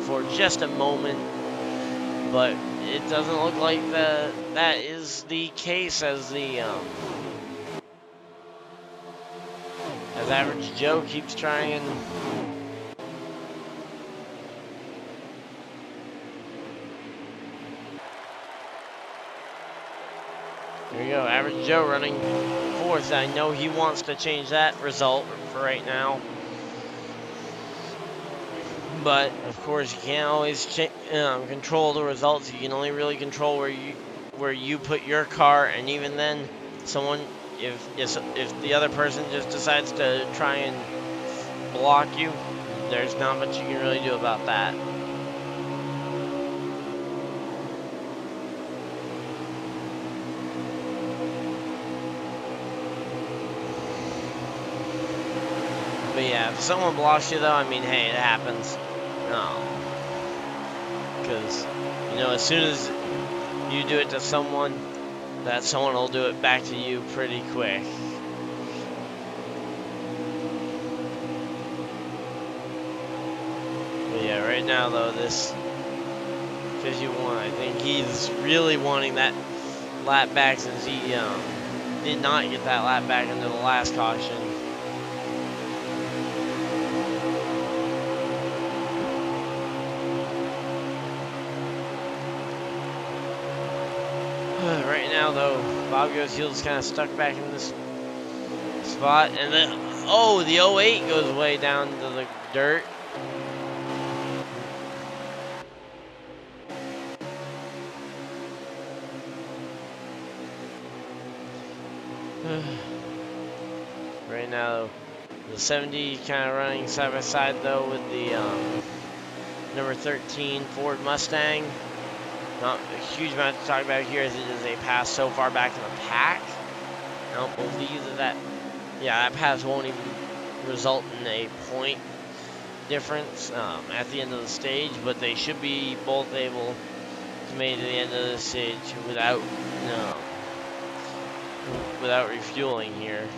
for just a moment, but it doesn't look like that is the case as Average Joe keeps trying. There you go, Average Joe running 4th. I know he wants to change that result for right now. But, of course, you can't always control the results. You can only really control where you put your car, and even then, if the other person just decides to try and block you, there's not much you can really do about that. But yeah, if someone blocks you though, I mean, hey, it happens. No. Because, you know, as soon as you do it to someone, that someone will do it back to you pretty quick. But yeah, right now though, this 51, I think he's really wanting that lap back, since he did not get that lap back into the last caution. Right now, though, Bob Goes Heels kind of stuck back in this spot, and then, oh, the 08 goes way down to the dirt. Right now, the 70 kind of running side by side, though, with the number 13 Ford Mustang. Not a huge amount to talk about here, as it is a pass so far back in the pack. I don't believe that pass won't even result in a point difference at the end of the stage, but they should be both able to make it to the end of the stage without refueling here.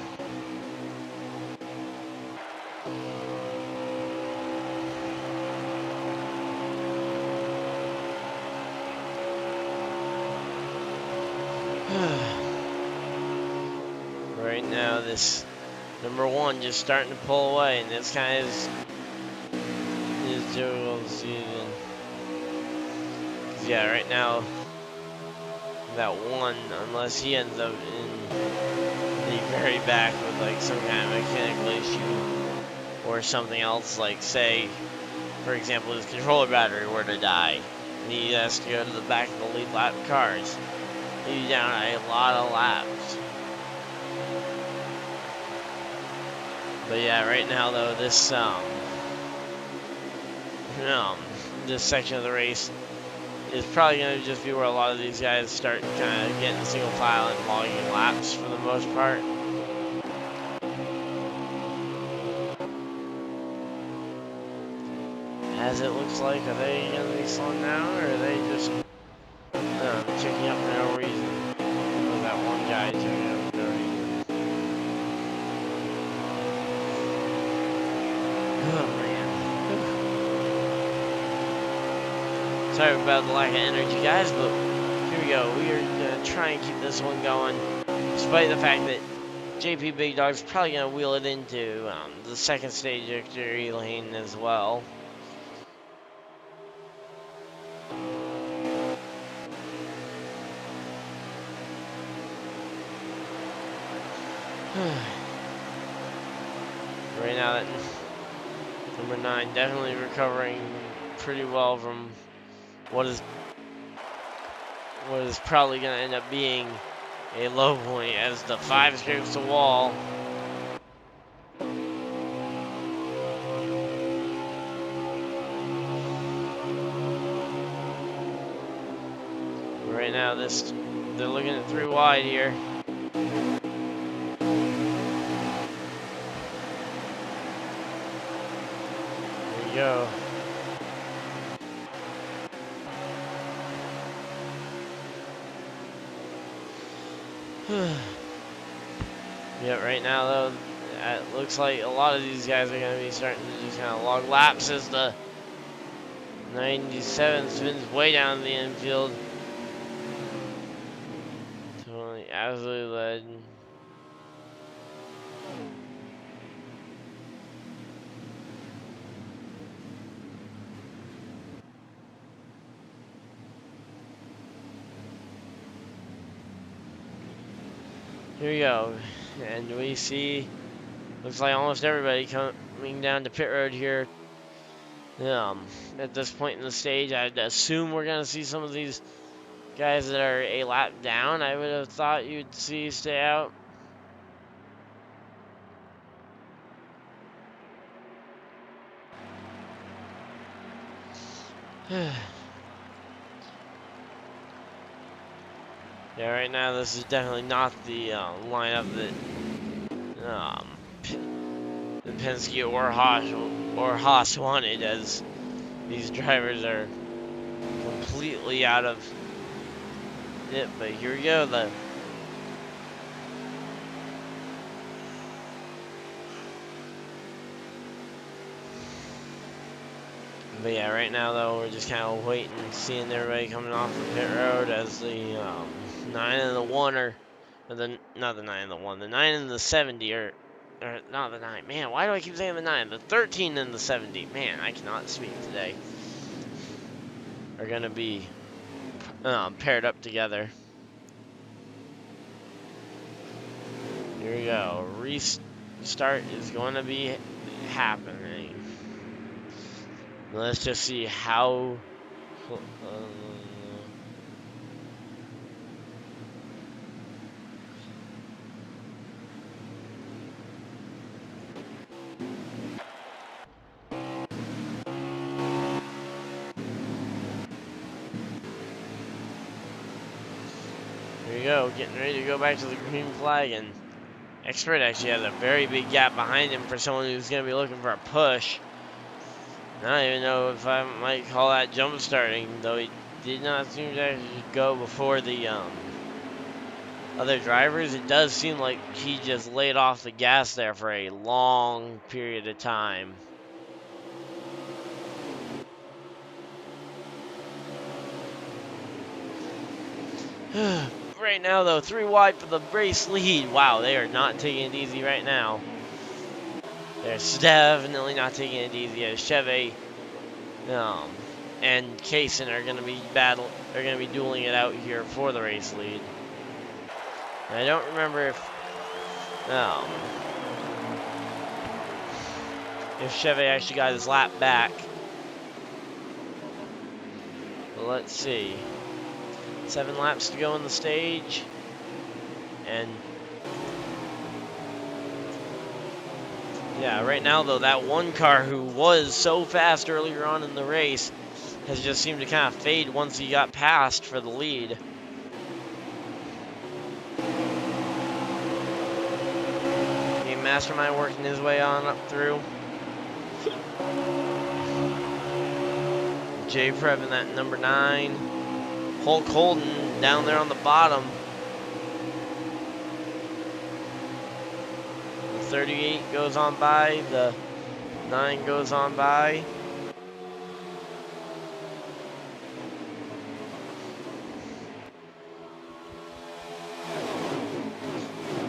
Right now, this number 1 just starting to pull away, and this kind of is difficult to see. Yeah, right now, that 1, unless he ends up in the very back with like some kind of mechanical issue or something else, like say, for example, his controller battery were to die, he has to go to the back of the lead lap cars. He's down a lot of laps. But yeah, right now though, this section of the race is probably going to just be where a lot of these guys start kind of getting single file and logging laps for the most part. As it looks like, are they going to be slowing down, or are they just checking up for no reason? Or that one guy checking up for no reason. Oh man. Sorry about the lack of energy, guys, but here we go. We are going to try and keep this one going, despite the fact that JP Big Dog's probably going to wheel it into the second stage victory lane as well. Right now, that number 9 definitely recovering pretty well from what is probably going to end up being a low point as the 5 scrapes the wall. Right now, they're looking at 3 wide here. Go. Yeah, right now though, it looks like a lot of these guys are going to be starting to just kind of log laps as the 97 spins way down the infield. Totally absolutely led. Here we go, and we see, looks like almost everybody coming down to pit road here. At this point in the stage, I'd assume we're going to see some of these guys that are a lap down. I would have thought you'd see stay out. Yeah, right now this is definitely not the lineup that the Penske or Haas wanted, as these drivers are completely out of it. But here we go, though. But yeah, right now though, we're just kind of waiting, seeing everybody coming off the pit road as the 9 and the 1 are, not the 9 and the 1, the 9 and the 70 are, or not the 9, man, why do I keep saying the 9? The 13 and the 70, man, I cannot speak today, are going to be paired up together. Here we go, restart is going to be happening. Let's just see how. Here we go, getting ready to go back to the green flag, and Expert actually has a very big gap behind him for someone who's going to be looking for a push. I don't even know if I might call that jump starting, though he did not seem to actually go before the other drivers. It does seem like he just laid off the gas there for a long period of time. Right now, though, 3 wide for the race lead. Wow, they are not taking it easy right now. They're definitely not taking it easy, as Chevy and Kaysen are going to be dueling it out here for the race lead. And I don't remember if Chevy actually got his lap back. But let's see. 7 laps to go in the stage. And yeah, right now though, that one car who was so fast earlier on in the race has just seemed to kind of fade once he got past for the lead. Game Mastermind working his way on up through. J Prev in that number 9. Hulk Holden down there on the bottom. The 38 goes on by, the 9 goes on by.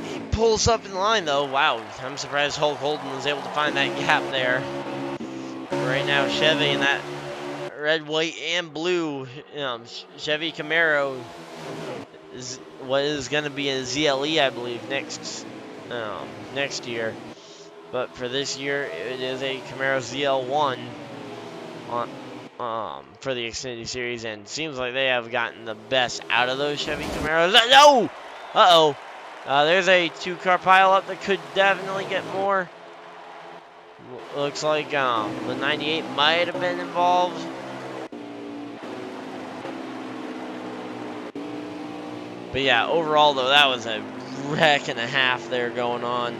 He pulls up in line though. Wow, I'm surprised Hulk Holden was able to find that gap there. Right now, Chevy in that red, white, and blue Chevy Camaro is what is going to be a ZLE, I believe, next year. But for this year, it is a Camaro ZL1 for the Xfinity Series, and seems like they have gotten the best out of those Chevy Camaros. No! Uh-oh. There's a 2-car pileup that could definitely get more. Looks like the 98 might have been involved. But yeah, overall though, that was a wreck and a half there going on.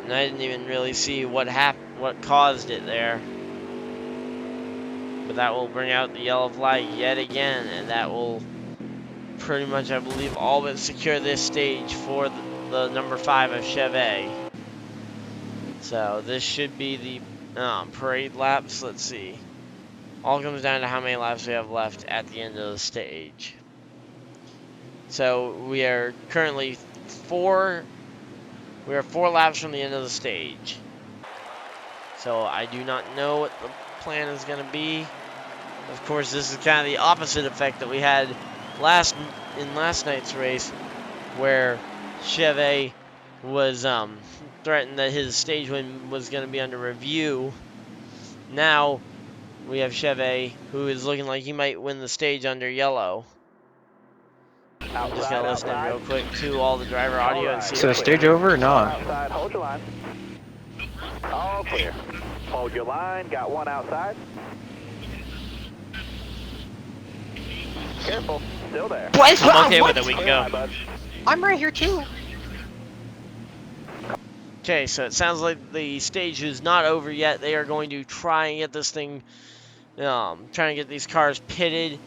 And I didn't even really see what caused it there. But that will bring out the yellow flag yet again, and that will pretty much, I believe, all but secure this stage for the number 5 of Chevy. So this should be the parade laps. Let's see. All comes down to how many laps we have left at the end of the stage. So we are currently 4 laps from the end of the stage. So I do not know what the plan is going to be. Of course, this is kind of the opposite effect that we had in last night's race, where Chevy was threatened that his stage win was going to be under review. Now we have Chevy, who is looking like he might win the stage under yellow. I'm just going to listen in real quick to all the driver audio and see So if stage over or not? Outside, hold your line. All clear. Hold your line, got one outside. Careful, still there. I'm okay with it, we can go. I'm right here too. Okay, so it sounds like the stage is not over yet. They are going to try and get this thing, trying to get these cars pitted,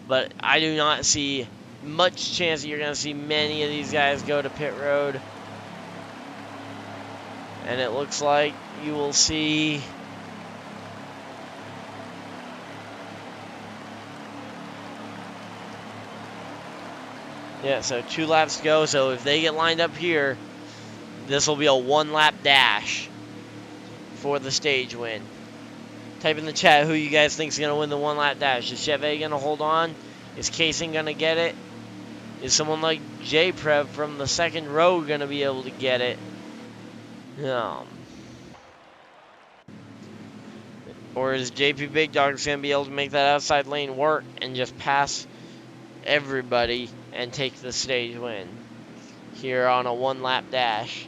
but I do not see much chance that you're going to see many of these guys go to pit road. And it looks like you will see so 2 laps to go. So if they get lined up here, this will be a 1-lap dash for the stage win. Type in the chat who you guys think is going to win the 1-lap dash. Is Chevy going to hold on? Is Casing going to get it? Is someone like J Prev from the second row going to be able to get it? Or is JP Big Dogs going to be able to make that outside lane work and just pass everybody and take the stage win here on a 1-lap dash?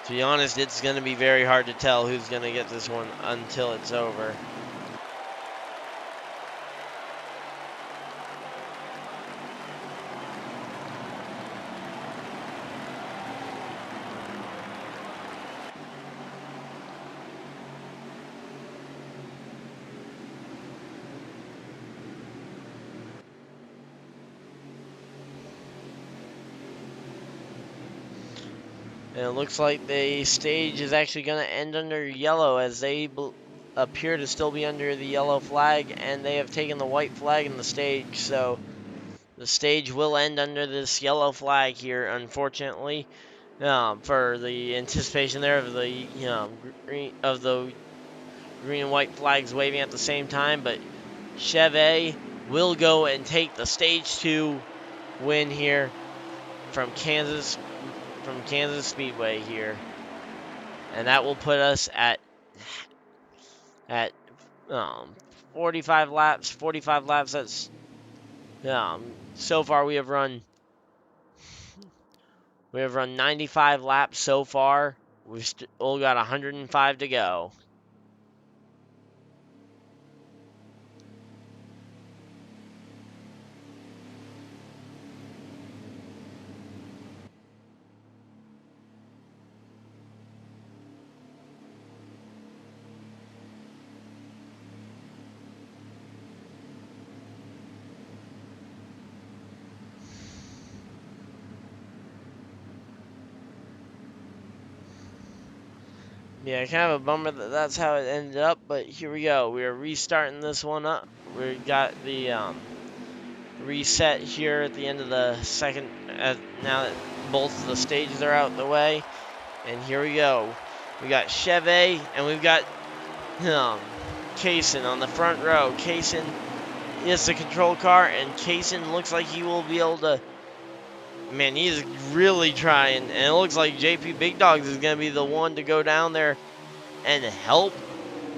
To be honest, it's going to be very hard to tell who's going to get this one until it's over. And it looks like the stage is actually going to end under yellow, as they appear to still be under the yellow flag, and they have taken the white flag in the stage. So the stage will end under this yellow flag here, unfortunately, for the anticipation there of the green and white flags waving at the same time. But Chevy will go and take the stage 2 win here from Kansas Speedway here, and that will put us at 45 laps. 45 laps. That's so far we have run 95 laps so far. We've still got 105 to go. Yeah, kind of a bummer that that's how it ended up, but here we go. We're restarting this one up. We got the reset here at the end of the second, now that both of the stages are out the way. And here we go. We got Chevy, and we've got Kaysen on the front row. Kaysen is the control car, and Kaysen looks like he will be able to. Man, he's really trying, and it looks like JP Big Dogs is going to be the one to go down there and help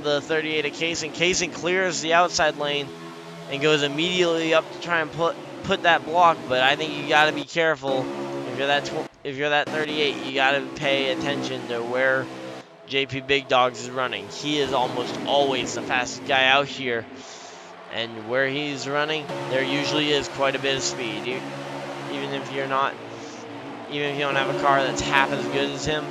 the 38 of Kaysen. Kaysen clears the outside lane and goes immediately up to try and put that block, but I think you got to be careful. If you're that 38, you got to pay attention to where JP Big Dogs is running. He is almost always the fastest guy out here, and where he's running, there usually is quite a bit of speed. Even if you don't have a car that's half as good as him,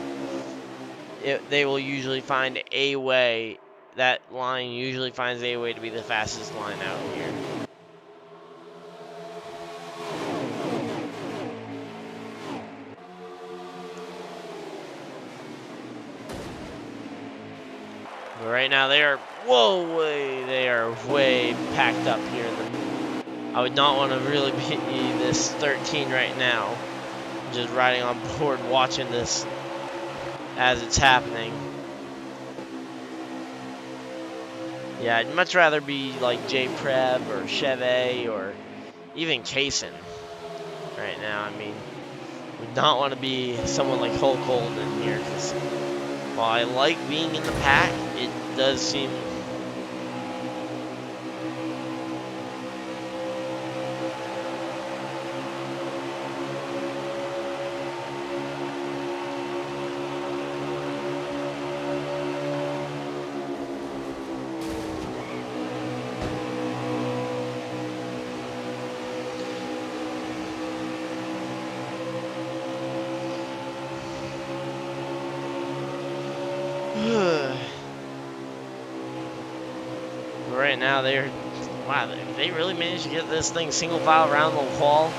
they will usually find a way. That line usually finds a way to be the fastest line out here. But right now they are way packed up here. I would not want to really be this 13 right now. Just riding on board, watching this as it's happening. Yeah, I'd much rather be like J Preb or Chevy or even Kaysen right now. I mean, would not want to be someone like Hulk Holden here, because while I like being in the pack, it does seem right now they really managed to get this thing single file around the wall.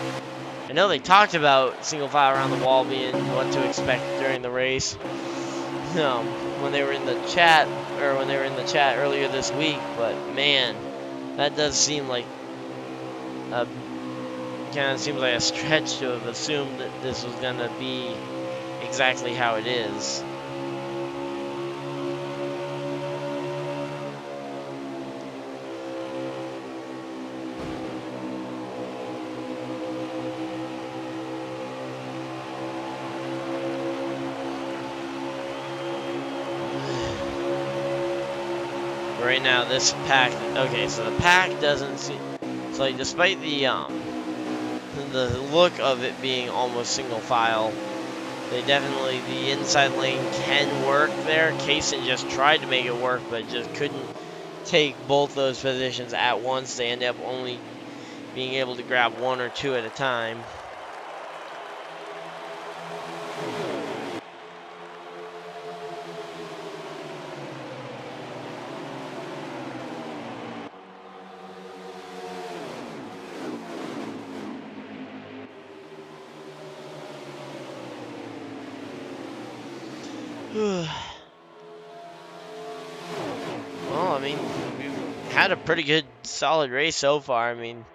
I know they talked about single file around the wall being what to expect during the race. When they were in the chat earlier this week, but man, that does seem like kind of seems like a stretch to have assumed that this was gonna be exactly how it is. Right now, this pack. Okay, so the pack doesn't seem. It's like, despite the look of it being almost single file, the inside lane can work there. Kaysen just tried to make it work, but just couldn't take both those positions at once. They end up only being able to grab one or two at a time. Well, I mean, we've had a pretty good, solid race so far. I mean,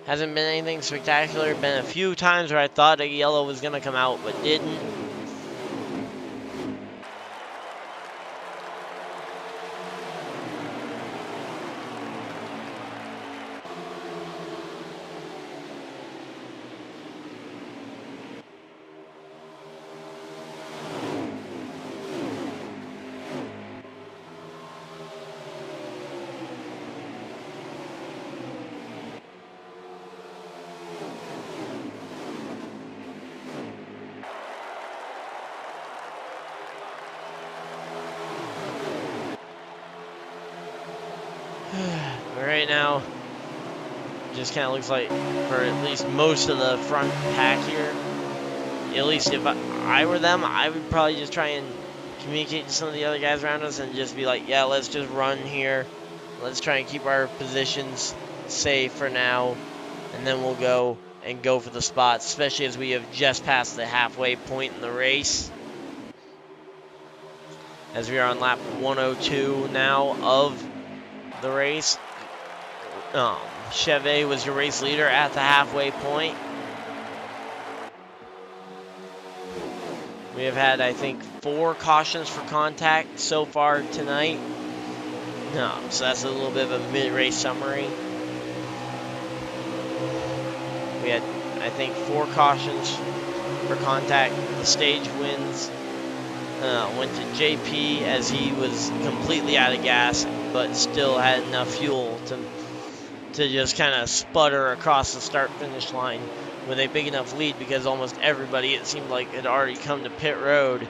hasn't been anything spectacular. Been a few times where I thought a yellow was going to come out, but didn't. right now, just kind of looks like for at least most of the front pack here, at least if I were them, I would probably just try and communicate to some of the other guys around us and just be like, yeah, let's just run here. Let's try and keep our positions safe for now, and then we'll go for the spots, especially as we have just passed the halfway point in the race. As we are on lap 102 now of the race. Chevy was your race leader at the halfway point. We have had, I think, 4 cautions for contact so far tonight. So that's a little bit of a mid-race summary. We had, I think, 4 cautions for contact. The stage wins went to JP as he was completely out of gas, but still had enough fuel to just kind of sputter across the start-finish line with a big enough lead, because almost everybody, it seemed like, had already come to pit road,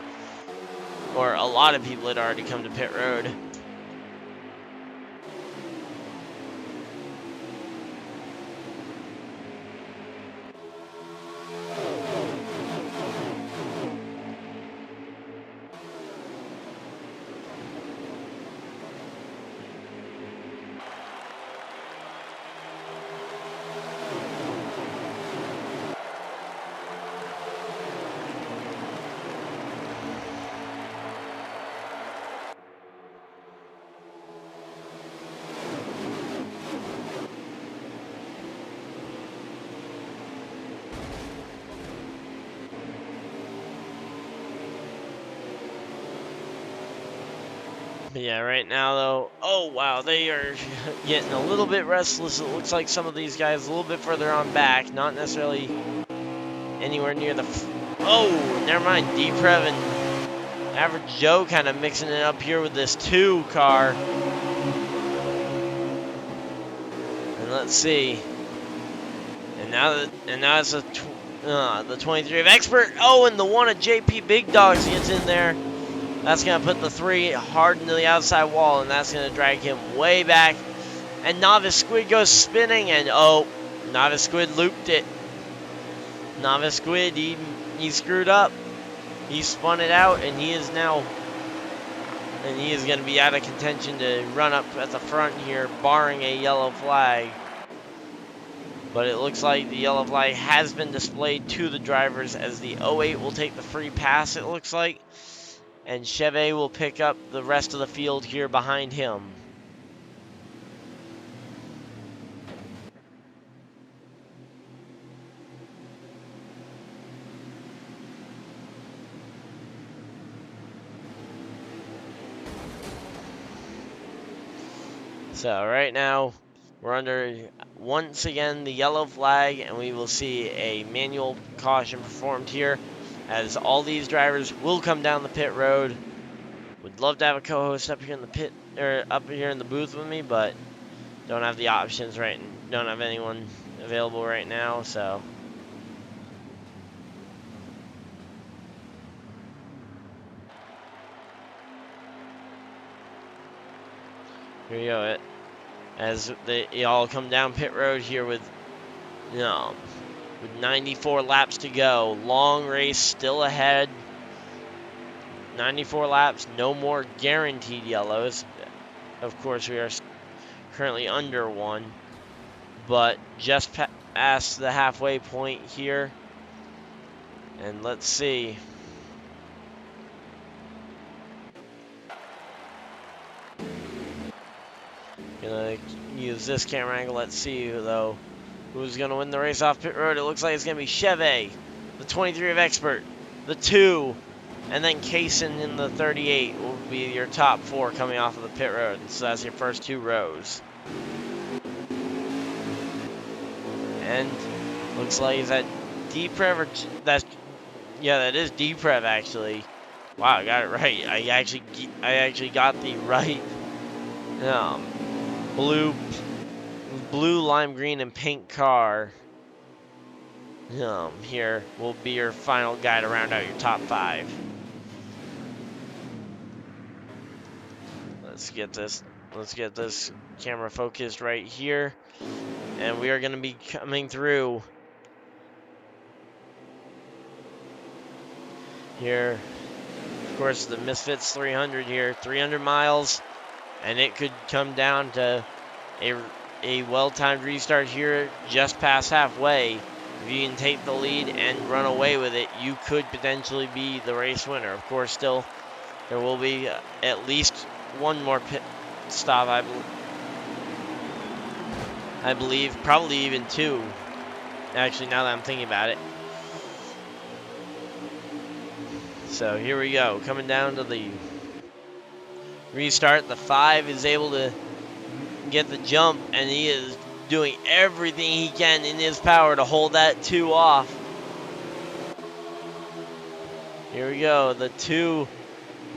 or a lot of people had already come to pit road. But yeah, right now though, oh wow, they are getting a little bit restless. It looks like some of these guys a little bit further on back, not necessarily anywhere near the, oh, never mind, D-Prev and Average Joe kind of mixing it up here with this 2 car. And let's see. And now it's the 23 of Expert. Oh, and the 1 of JP Big Dogs gets in there. That's going to put the 3 hard into the outside wall, and that's going to drag him way back. And Novice Squid goes spinning, and oh, Novice Squid looped it. Novice Squid, he screwed up. He spun it out, and he is going to be out of contention to run up at the front here, barring a yellow flag. But it looks like the yellow flag has been displayed to the drivers, as the 08 will take the free pass, it looks like. And Chevy will pick up the rest of the field here behind him. So right now, we're under, once again, the yellow flag, and we will see a manual caution performed here, as all these drivers will come down the pit road. Would love to have a co-host up here in the pit, or up here in the booth with me, but don't have the options right, don't have anyone available right now, so. Here you go, as they all come down pit road here with 94 laps to go. Long race still ahead. 94 laps, no more guaranteed yellows. Of course, we are currently under 1, but just past the halfway point here. And let's see. Gonna use this camera angle. Let's see, though, who's gonna win the race off pit road. It looks like it's gonna be Chevy, the 23 of Expert, the 2, and then Kaysen in the 38 will be your top 4 coming off of the pit road. So that's your first 2 rows. And looks like is that D-Prev, or that is D-Prev actually. Wow, I got it right. I actually got the right blue, lime green, and pink car. Here will be your final guy to round out your top 5. Let's get this camera focused right here. And we are going to be coming through here. Of course, the Misfitz 300 here, 300 miles, and it could come down to a well-timed restart here just past halfway. If you can take the lead and run away with it, you could potentially be the race winner. Of course, still, there will be at least one more pit stop, I believe, probably even two. Actually, now that I'm thinking about it. So here we go, coming down to the restart. The 5 is able to get the jump, and he is doing everything he can in his power to hold that 2 off. Here we go, the 2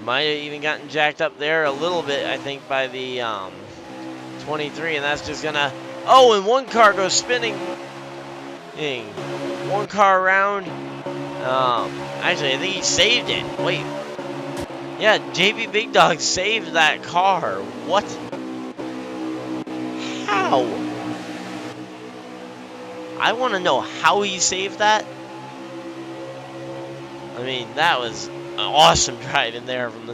might have even gotten jacked up there a little bit, I think, by the 23, and that's just gonna, oh, and one car goes spinning. One car around. Actually, I think he saved it. Wait. Yeah, JP Big Dog saved that car. What? How? I want to know how he saved that. I mean, that was an awesome drive in there from the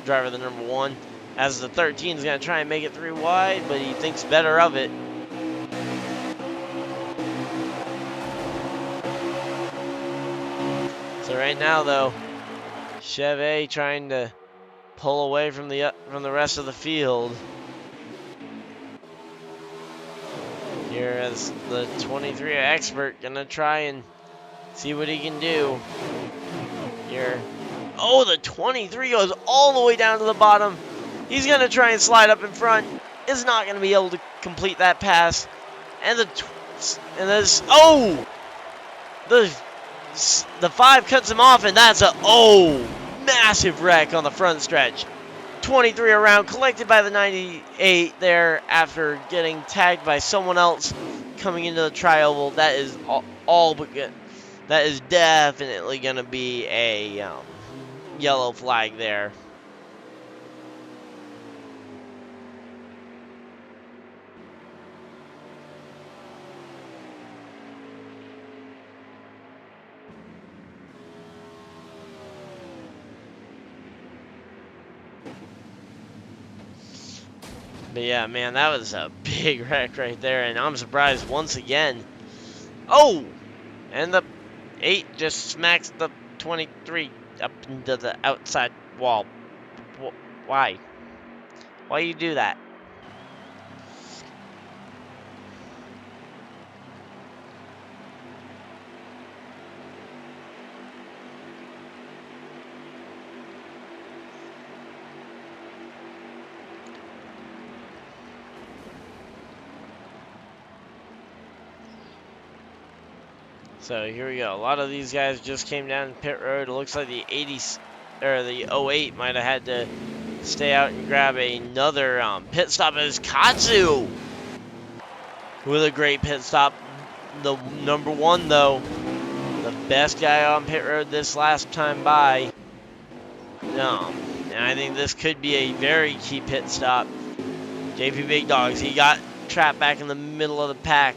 driver, the number 1. As the 13 is going to try and make it 3 wide, but he thinks better of it. So right now, though, Chevy trying to pull away from the rest of the field. Here as the 23 expert gonna try and see what he can do. Here, oh, the 23 goes all the way down to the bottom. He's gonna try and slide up in front. Is not gonna be able to complete that pass. And the 5 cuts him off, and that's a massive wreck on the front stretch. 23 around, collected by the 98 there after getting tagged by someone else coming into the tri-oval. That is all but good. That is definitely going to be a yellow flag there. But yeah, man, that was a big wreck right there, and I'm surprised once again. Oh! And the 8 just smacks the 23 up into the outside wall. Why? Why you do that? So here we go. A lot of these guys just came down pit road. It looks like the 80s or the 08 might have had to stay out and grab another pit stop as Katsu with a great pit stop. The number 1 though, the best guy on pit road this last time by. And I think this could be a very key pit stop. JP Big Dogs, he got trapped back in the middle of the pack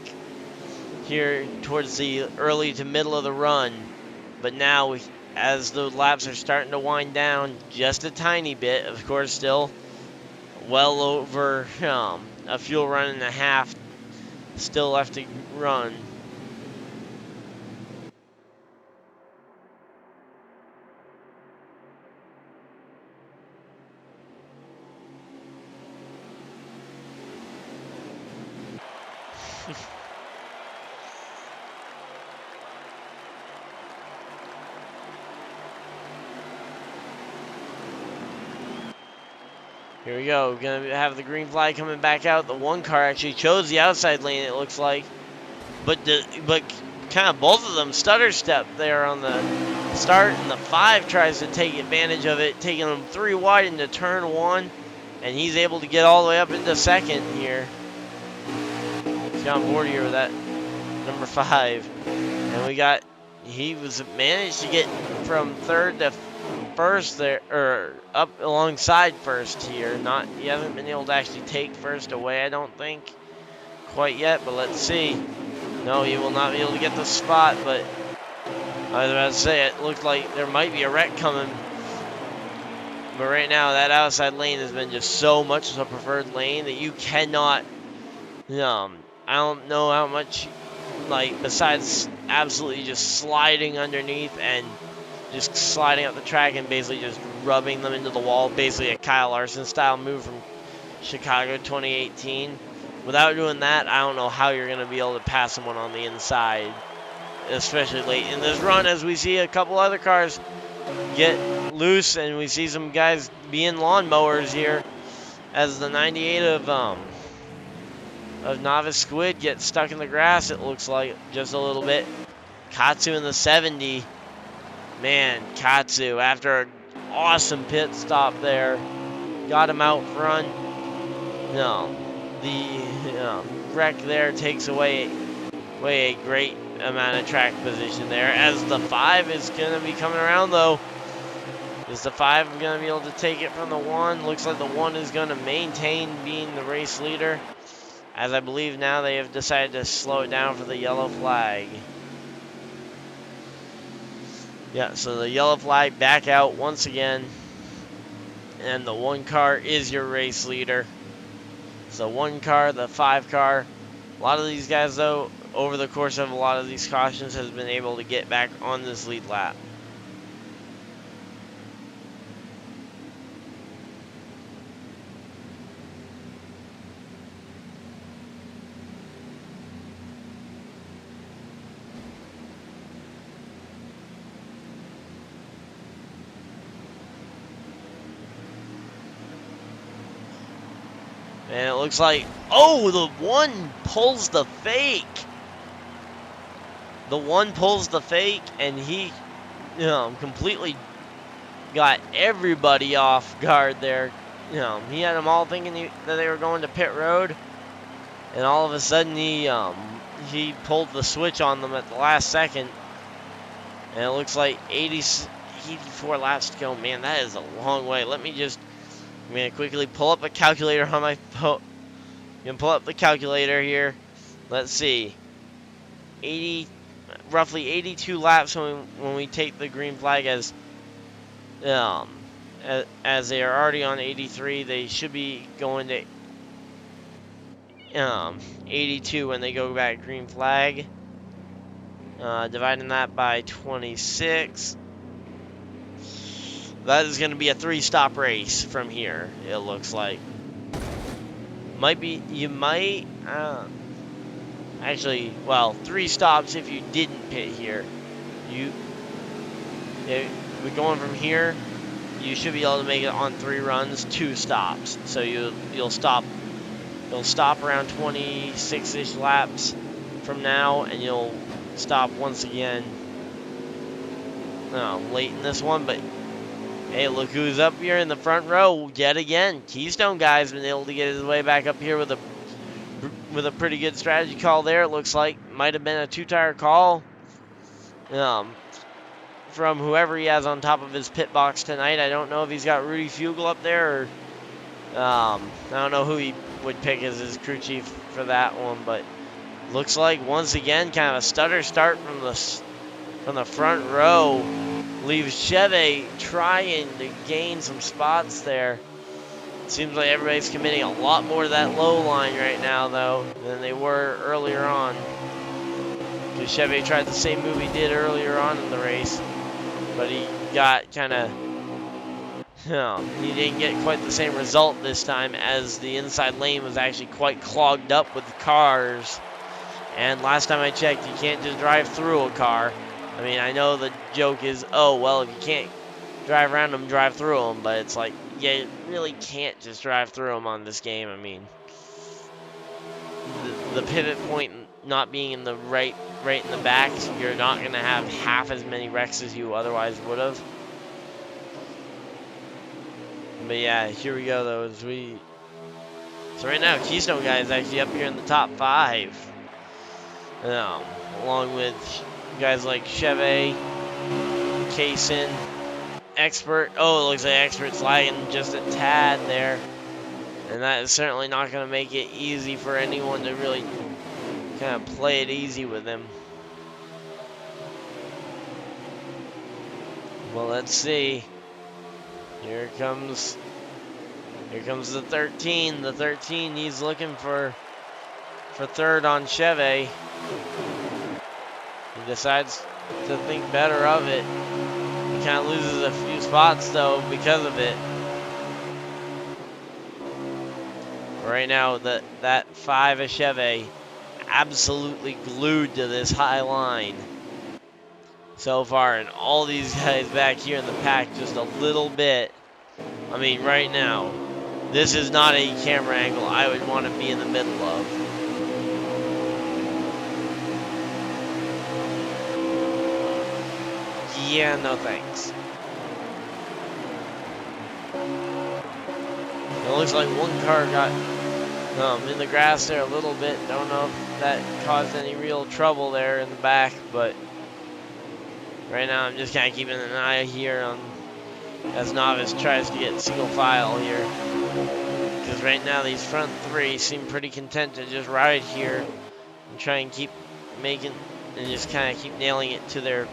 here towards the early to middle of the run, but now as the laps are starting to wind down just a tiny bit, of course still well over a fuel run and a half still left to run. Here we go, gonna have the green flag coming back out. The 1 car actually chose the outside lane, it looks like. But kind of both of them stutter step there on the start, and the 5 tries to take advantage of it, taking them 3 wide into turn 1, and he's able to get all the way up into 2nd here. He's on board here with that number 5. And he managed to get from 3rd to first there, or up alongside first here. He hasn't been able to actually take first away, I don't think, quite yet. But let's see. No, he will not be able to get the spot. But I was about to say, it looked like there might be a wreck coming. But right now, that outside lane has been just so much of a preferred lane that you cannot. I don't know how much, like, besides absolutely just sliding underneath and just sliding up the track and basically just rubbing them into the wall, basically a Kyle Larson style move from Chicago 2018. Without doing that, I don't know how you're going to be able to pass someone on the inside, especially late in this run, as we see a couple other cars get loose and we see some guys being lawnmowers here as the 98 of Novice Squid gets stuck in the grass, it looks like, just a little bit. Katsu in the 70. Man, Katsu, after an awesome pit stop there, got him out front. The wreck there takes away a great amount of track position there. As the 5 is going to be coming around, though. Is the 5 going to be able to take it from the 1? Looks like the 1 is going to maintain being the race leader, as I believe now they have decided to slow it down for the yellow flag. Yeah, so the yellow flag back out once again. And the 1 car is your race leader. So 1 car, the 5 car. A lot of these guys, though, over the course of a lot of these cautions, has been able to get back on this lead lap. And it looks like, oh, the 1 pulls the fake. The 1 pulls the fake, and he completely got everybody off guard there. He had them all thinking that they were going to pit road, and all of a sudden he pulled the switch on them at the last second. And it looks like 84 laps to go. Man, that is a long way. I'm going to quickly pull up a calculator on my phone. I'm going to pull up the calculator here. Let's see. Roughly 82 laps when we take the green flag, as they are already on 83. They should be going to 82 when they go back green flag. Dividing that by 26. That is going to be a 3-stop race from here, it looks like. Actually, well, 3 stops if you didn't pit here. We're going from here, you should be able to make it on 3 runs, 2 stops. So you'll stop around 26-ish laps from now, and you'll stop once again late in this one, but hey, look who's up here in the front row yet again. Keystone guy's been able to get his way back up here with a pretty good strategy call there. It looks like might have been a 2-tire call from whoever he has on top of his pit box tonight. I don't know if he's got Rudy Fugel up there, or I don't know who he would pick as his crew chief for that one, but looks like once again kind of a stutter start from the front row. Leaves Chevy trying to gain some spots there. It seems like everybody's committing a lot more to that low line right now, though, than they were earlier on. Because Chevy tried the same move he did earlier on in the race, but he got kind of, he didn't get quite the same result this time, as the inside lane was actually quite clogged up with cars. And last time I checked, you can't just drive through a car. I mean, I know the joke is, oh, well, if you can't drive around them, drive through them. But it's like, yeah, you really can't just drive through them on this game. I mean, the pivot point not being in the right in the back, you're not going to have half as many wrecks as you otherwise would have. But yeah, here we go, though. So right now, Keystone guy is actually up here in the top 5. Along with guys like Chevy, Kaysen, Expert. Oh, it looks like Expert's lagging just a tad there. And that is certainly not going to make it easy for anyone to really kind of play it easy with him. Well, let's see. Here comes the 13. The 13, he's looking for third on Chevy. He decides to think better of it. He kind of loses a few spots though because of it. Right now, that 5 of Chevy absolutely glued to this high line so far, and all these guys back here in the pack just a little bit. I mean, right now, this is not a camera angle I would want to be in the middle of. Yeah, no thanks. It looks like one car got in the grass there a little bit. Don't know if that caused any real trouble there in the back, but right now I'm just kind of keeping an eye here on as Novice tries to get single file here. Because right now these front 3 seem pretty content to just ride here and try and keep making and just kind of keep nailing it to their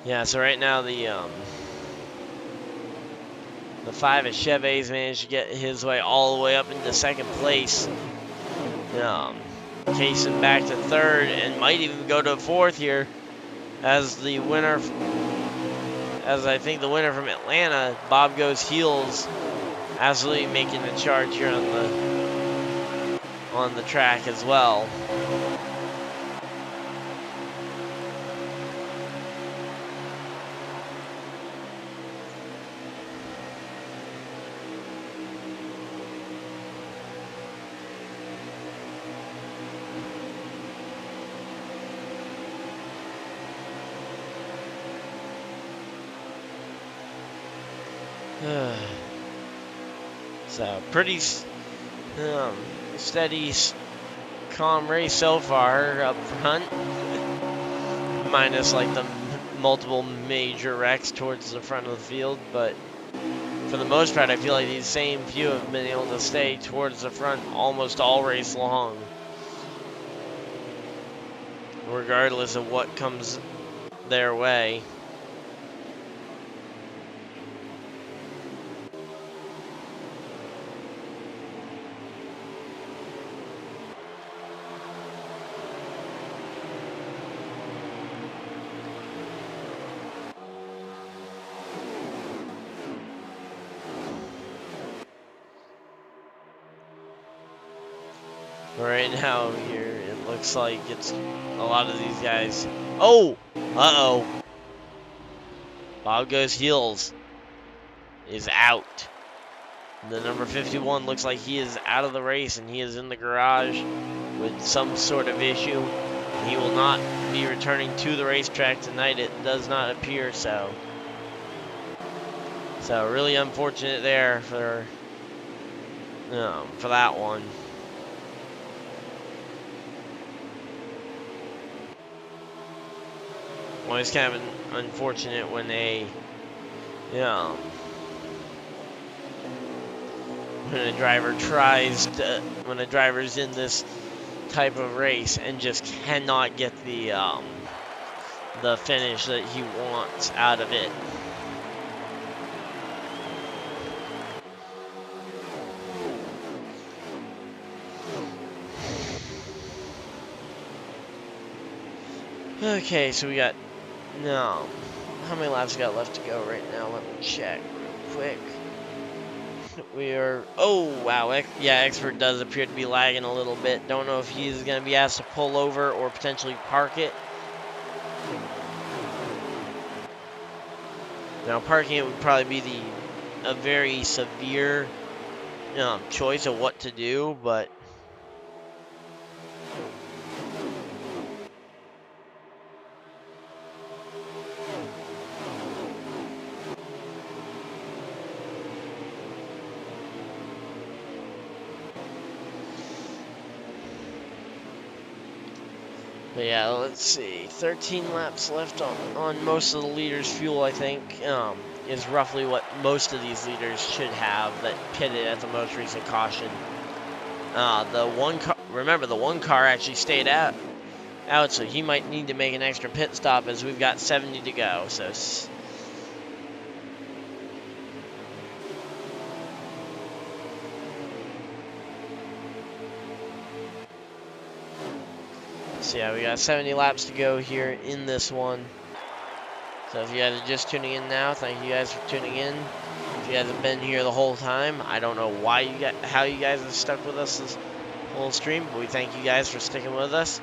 yeah, so right now the 5 of Chevy's managed to get his way all the way up into second place. Casing back to third and might even go to fourth here as the winner, as I think the winner from Atlanta, Bob Goes Heels, absolutely making the charge here on the track as well. So pretty steady, calm race so far up front, minus like the multiple major wrecks towards the front of the field. But for the most part, I feel like these same few have been able to stay towards the front almost all race long, regardless of what comes their way. Right now here, it looks like it's a lot of these guys. Oh! Uh-oh. Bob Goes Heels is out. The number 51 looks like he is out of the race and he is in the garage with some sort of issue. He will not be returning to the racetrack tonight, it does not appear so. So really unfortunate there for that one. Always kind of unfortunate when when a driver when a driver's in this type of race and just cannot get the finish that he wants out of it. Okay, so we got how many laps we got left to go right now? Let me check real quick. We are, oh wow, yeah, Expert does appear to be lagging a little bit. Don't know if he's going to be asked to pull over or potentially park it. Now parking it would probably be a very severe choice of what to do, but But yeah, let's see. 13 laps left on most of the leaders' fuel, I think, is roughly what most of these leaders should have that pitted at the most recent caution. The one car, remember, the one car actually stayed out, so he might need to make an extra pit stop as we've got 70 to go. So. So yeah, we got 70 laps to go here in this one. So if you guys are just tuning in now, thank you guys for tuning in. If you guys have been here the whole time, I don't know how you guys have stuck with us this whole stream, but we thank you guys for sticking with us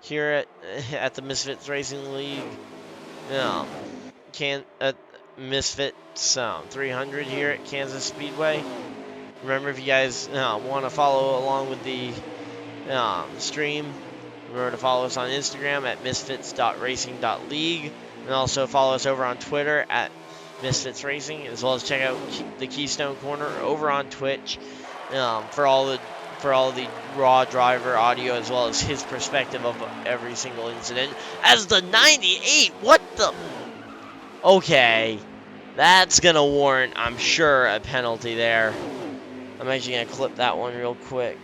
here at the Misfitz Racing League. Misfitz 300 here at Kansas Speedway. Remember, if you guys want to follow along with the stream, remember to follow us on Instagram at misfits.racing.league, and also follow us over on Twitter at Misfits Racing, as well as check out the Keystone Corner over on Twitch for all the raw driver audio, as well as his perspective of every single incident. As the 98, what the? Okay, that's gonna warrant, I'm sure, a penalty there. I'm actually gonna clip that one real quick,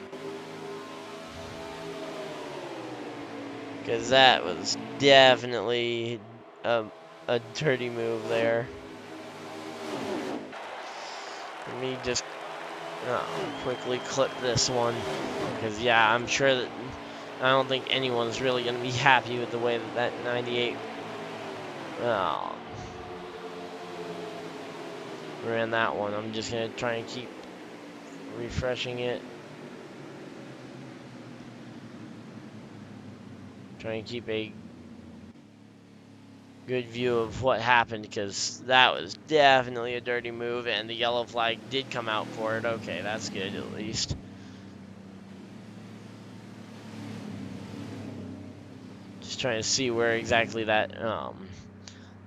because that was definitely a dirty move there. Let me just quickly clip this one, because yeah, I'm sure that I don't think anyone's really going to be happy with the way that 98 ran that one. I'm just going to try and keep refreshing it. Try and keep a good view of what happened, because that was definitely a dirty move, and the yellow flag did come out for it. Okay, that's good at least. Just trying to see where exactly that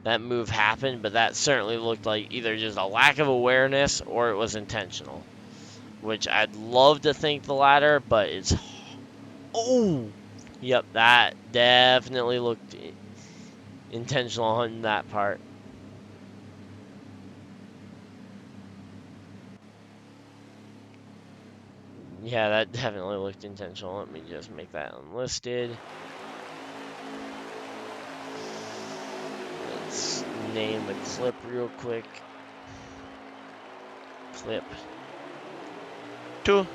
that move happened, but that certainly looked like either just a lack of awareness or it was intentional, which I'd love to think the latter, but it's yep, that definitely looked intentional on that part. Yeah, that definitely looked intentional. Let me just make that unlisted. Let's name the clip real quick. Clip 2.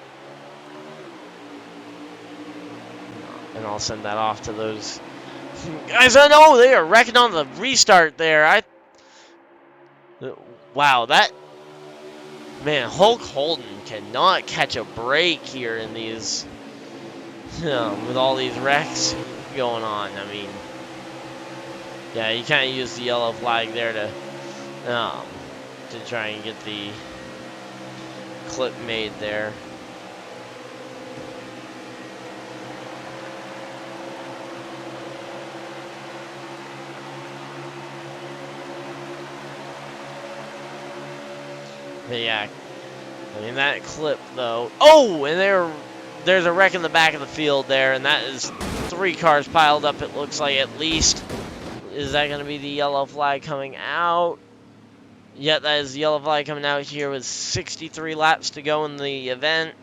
And I'll send that off to those guys. I know they are wrecking on the restart there. Wow, that man, Hulk Holden cannot catch a break here in these with all these wrecks going on. I mean, yeah, you kind of use the yellow flag there to try and get the clip made there. But yeah, I mean, that clip though. Oh, and there's a wreck in the back of the field there, and that is 3 cars piled up, it looks like, at least. Is that going to be the yellow flag coming out? Yep, that is the yellow flag coming out here with 63 laps to go in the event.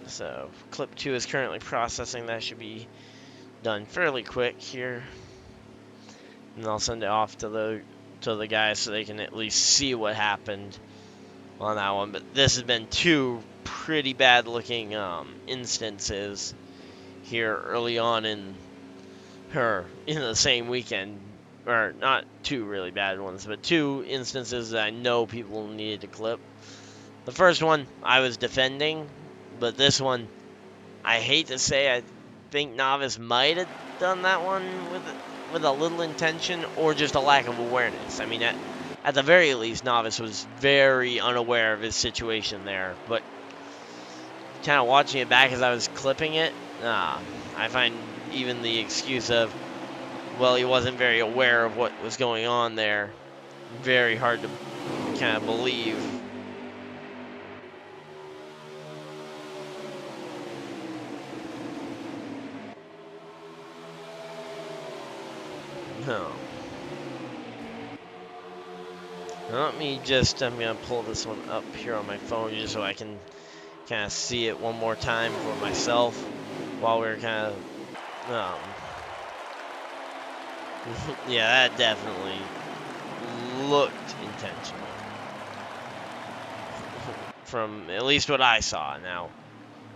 So, clip 2 is currently processing. That should be done fairly quick here. And I'll send it off to the guys so they can at least see what happened on that one. But this has been 2 pretty bad looking instances here early on in the same weekend, or not 2 really bad ones, but 2 instances that I know people needed to clip. The first one I was defending, but this one, I hate to say, I think Novice might have done that one with a little intention or just a lack of awareness. I mean, at the very least, Novice was very unaware of his situation there, but kind of watching it back as I was clipping it, I find even the excuse of, well, he wasn't very aware of what was going on there, very hard to kind of believe. Let me just, I'm going to pull this one up here on my phone just so I can kind of see it one more time for myself while we're kind of, yeah, that definitely looked intentional. From at least what I saw. Now,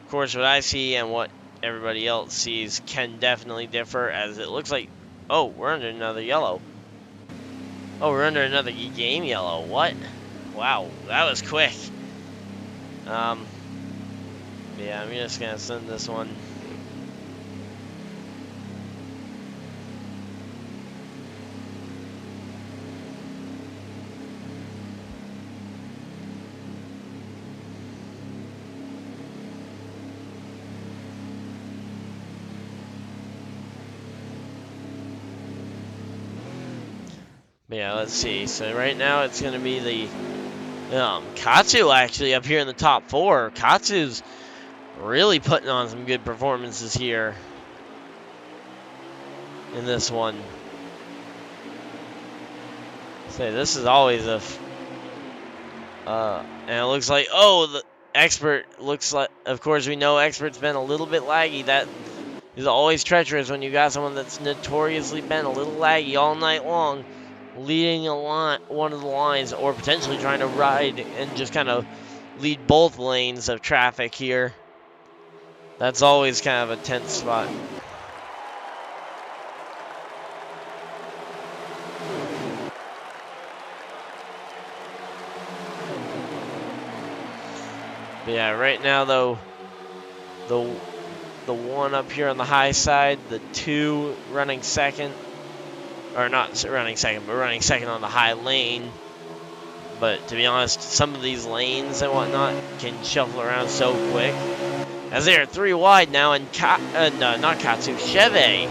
of course, what I see and what everybody else sees can definitely differ, as it looks like, oh, we're under another yellow. Oh, we're under another game yellow. What? Wow, that was quick. Yeah, I'm just gonna send this one. But yeah, let's see. So right now it's going to be the Katsu actually up here in the top 4. Katsu's really putting on some good performances here in this one. So this is always a and it looks like, oh, the Expert looks like, of course we know Expert's been a little bit laggy. That is always treacherous when you got someone that's notoriously been a little laggy all night long, leading one of the lines, or potentially trying to ride and just kind of lead both lanes of traffic here. That's always kind of a tense spot. But yeah, right now though, the one up here on the high side, the 2 running second, or not running second, but running second on the high lane. But to be honest, some of these lanes and whatnot can shuffle around so quick, as they are 3 wide now, and not Katsu, Chevy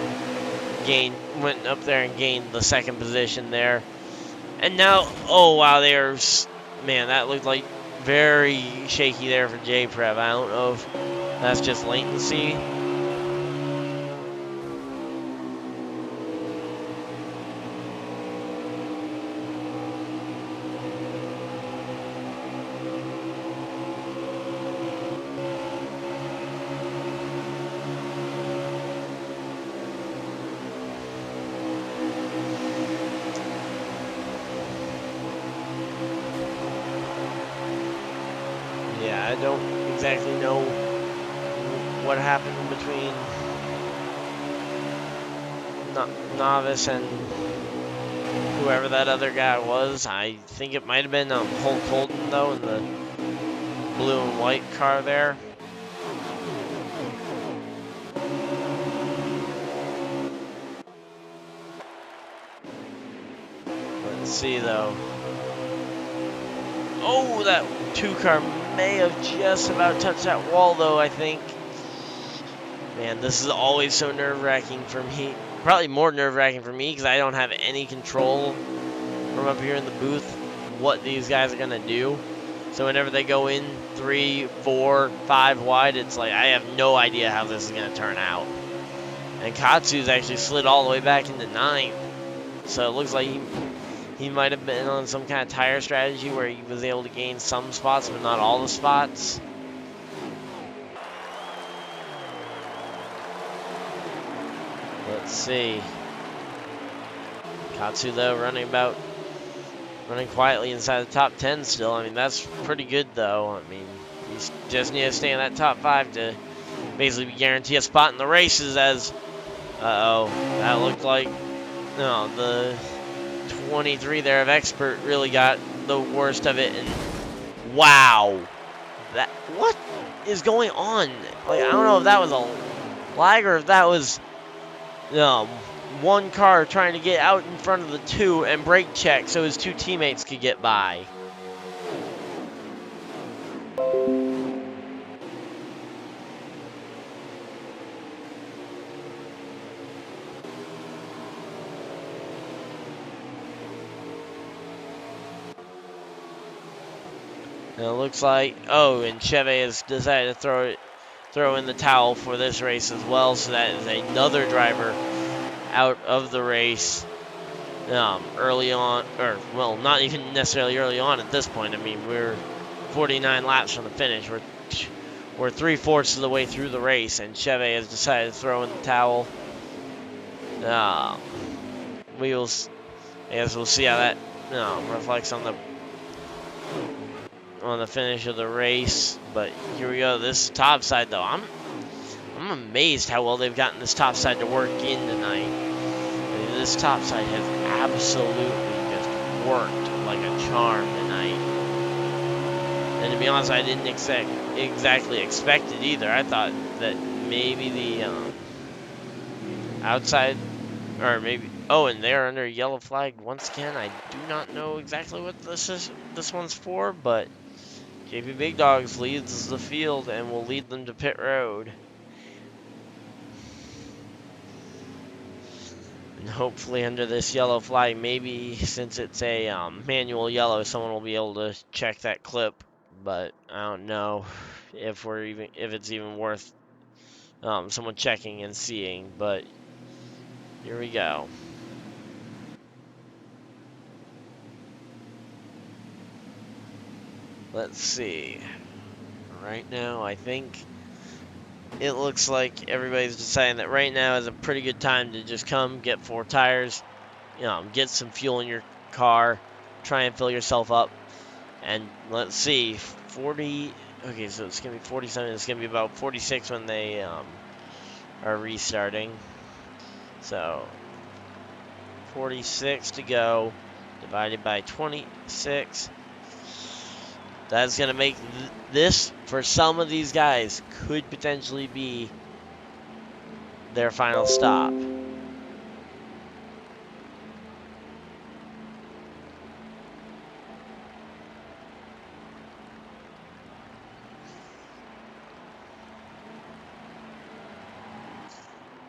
went up there and gained the second position there. And now, oh wow, man, that looked like very shaky there for J-Prev. I don't know if that's just latency. I don't exactly know what happened between Novice and whoever that other guy was. I think it might have been Hulk Holden, though, in the blue and white car there. Let's see, though. Oh, that 2 car may have just about touched that wall, though, I think. Man, this is always so nerve-wracking for me. Probably more nerve-wracking for me because I don't have any control from up here in the booth what these guys are going to do. So whenever they go in 3, 4, 5 wide, it's like I have no idea how this is going to turn out. And Katsu's actually slid all the way back into 9th. So it looks like he might have been on some kind of tire strategy where he was able to gain some spots, but not all the spots. Let's see. Katsu, though, running quietly inside the top 10 still. I mean, that's pretty good, though. I mean, you just need to stay in that top 5 to basically guarantee a spot in the races as, uh-oh, that looked like, no, the 23 there of Expert really got the worst of it, and wow, what is going on? Like, I don't know if that was a lag or if that was one car trying to get out in front of the 2 and brake check so his 2 teammates could get by. And it looks like, oh, and Chevy has decided to throw in the towel for this race as well, so that is another driver out of the race. early on, or well, not even necessarily early on at this point. I mean, we're 49 laps from the finish. We're 3/4 of the way through the race, and Chevy has decided to throw in the towel. I guess we'll see how that reflects on the finish of the race. But here we go. This top side, though, I'm amazed how well they've gotten this top side to work in tonight. I mean, this top side has absolutely just worked like a charm tonight. And to be honest, I didn't exactly expect it either. I thought that maybe the outside, or maybe, oh, and they're under a yellow flag once again. I do not know exactly what this one's for, but JP Big Dogs leads the field and will lead them to pit road. And hopefully under this yellow flag, maybe since it's a manual yellow, someone will be able to check that clip. But I don't know if it's even worth someone checking and seeing. But here we go. Let's see. Right now, I think it looks like everybody's deciding that right now is a pretty good time to just come get 4 tires, get some fuel in your car, try and fill yourself up, and let's see, 40. Okay, so it's gonna be 47. It's gonna be about 46 when they are restarting. So 46 to go, divided by 26. That's going to make this, for some of these guys, could potentially be their final stop.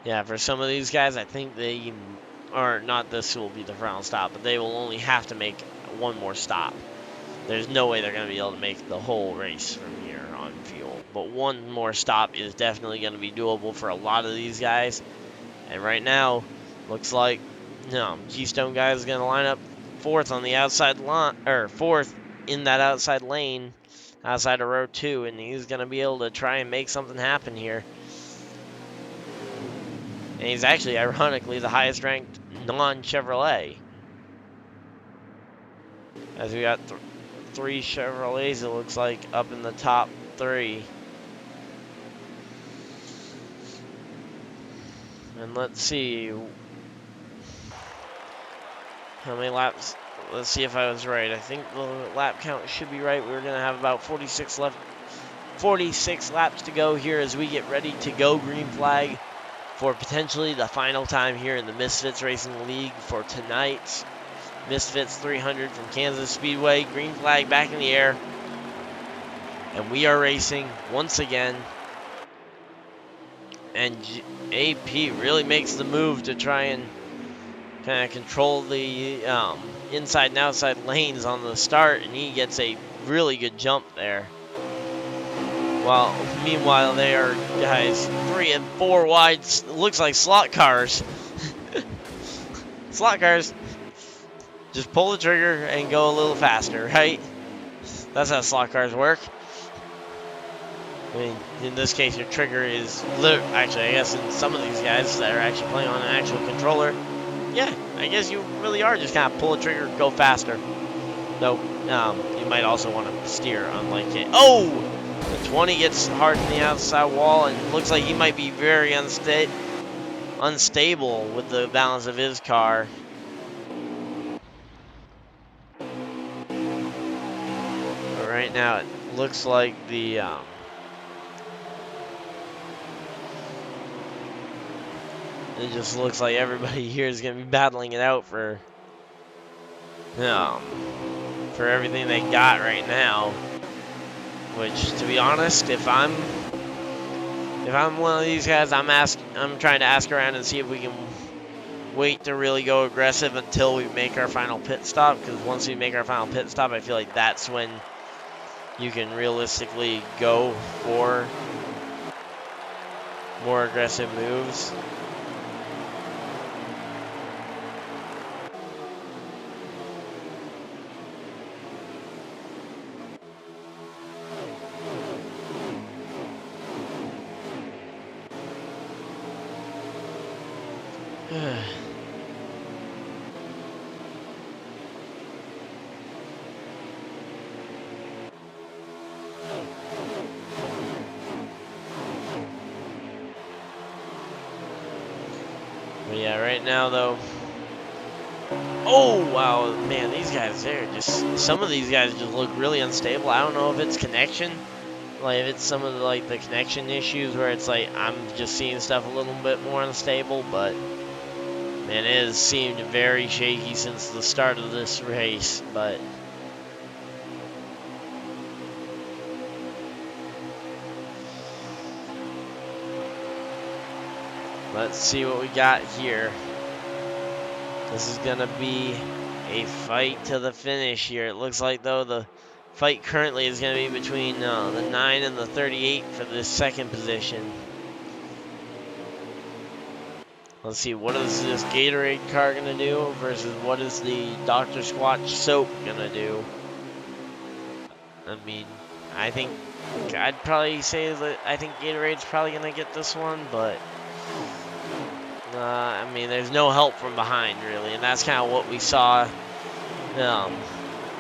Yeah, for some of these guys, I think they are not this will be the final stop, but they will only have to make one more stop. There's no way they're going to be able to make the whole race from here on fuel. But one more stop is definitely going to be doable for a lot of these guys. And right now, looks like Keystone guy is going to line up 4th on the outside line, or 4th in that outside lane, outside of row 2, and he's going to be able to try and make something happen here. And he's actually, ironically, the highest ranked non-Chevrolet. As we got 3 Chevrolets, it looks like, up in the top 3. And let's see how many laps. Let's see if I was right. I think the lap count should be right. We're going to have about 46 laps to go here as we get ready to go green flag for potentially the final time here in the Misfitz Racing League for tonight's Misfitz 300 from Kansas Speedway. Green flag back in the air. And we are racing once again. And AP really makes the move to try and kind of control the inside and outside lanes on the start. And he gets a really good jump there. Well, meanwhile, they are guys 3 and 4 wide. Looks like slot cars. Slot cars. Just pull the trigger and go a little faster, right? That's how slot cars work. I mean, in this case, your trigger is actually, I guess in some of these guys that are actually playing on an actual controller, yeah, I guess you really are just kind of pull the trigger, go faster. Though, you might also want to steer, unlike it. Oh! The 20 gets hard in the outside wall, and looks like he might be very unstable with the balance of his car. But right now, it looks like the it just looks like everybody here is going to be battling it out for everything they got right now. Which, to be honest, if I'm one of these guys, I'm trying to ask around and see if we can wait to really go aggressive until we make our final pit stop. Because once we make our final pit stop, I feel like that's when you can realistically go for more aggressive moves. But yeah, right now though. Oh wow, man, these guys, they're just, some of these guys just look really unstable. I don't know if it's connection, like if it's some of the connection issues where it's like I'm just seeing stuff a little bit more unstable, but man, it has seemed very shaky since the start of this race. But let's see what we got here. This is gonna be a fight to the finish here. It looks like though the fight currently is gonna be between the 9 and the 38 for this second position. Let's see, what is this Gatorade car gonna do versus what is the Dr. Squatch soap gonna do? I mean, I think I'd probably say that I think Gatorade's probably gonna get this one, but I mean, there's no help from behind, really, and that's kind of what we saw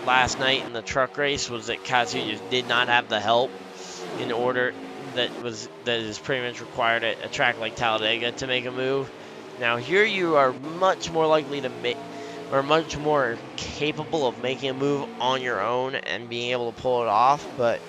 last night in the truck race, was that Katsu just did not have the help in order that is pretty much required at a track like Talladega to make a move. Now here you are much more likely to make, or much more capable of making a move on your own and being able to pull it off, but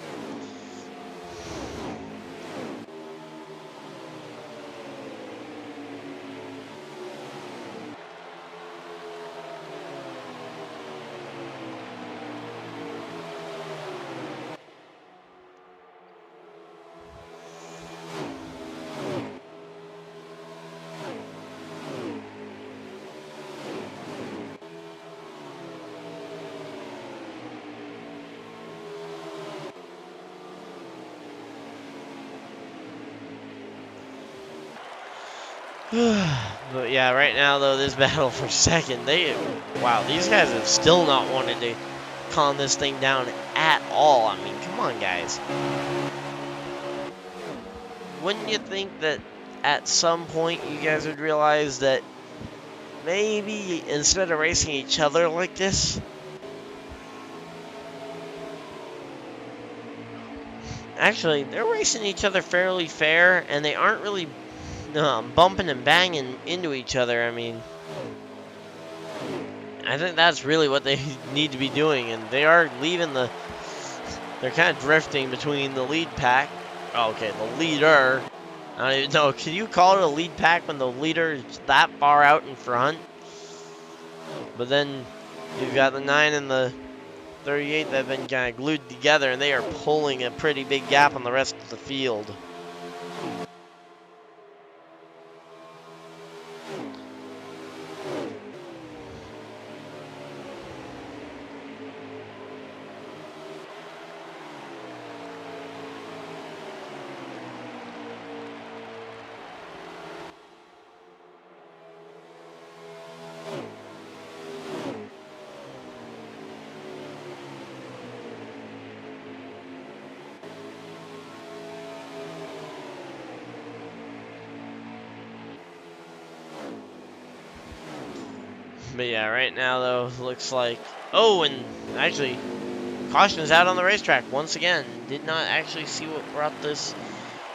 but yeah, right now though, this battle for second, wow, these guys have still not wanted to calm this thing down at all. I mean, come on, guys. Wouldn't you think that at some point you guys would realize that maybe instead of racing each other like this, actually, they're racing each other fairly fair, and they aren't really bumping and banging into each other. I mean, I think that's really what they need to be doing, and they are leaving they're kind of drifting between the lead pack. Oh, okay, the leader. I don't even know, can you call it a lead pack when the leader is that far out in front? But then you've got the 9 and the 38 that have been kind of glued together, and they are pulling a pretty big gap on the rest of the field. But yeah, right now though, looks like, oh, and actually, caution is out on the racetrack once again. Did not actually see what brought this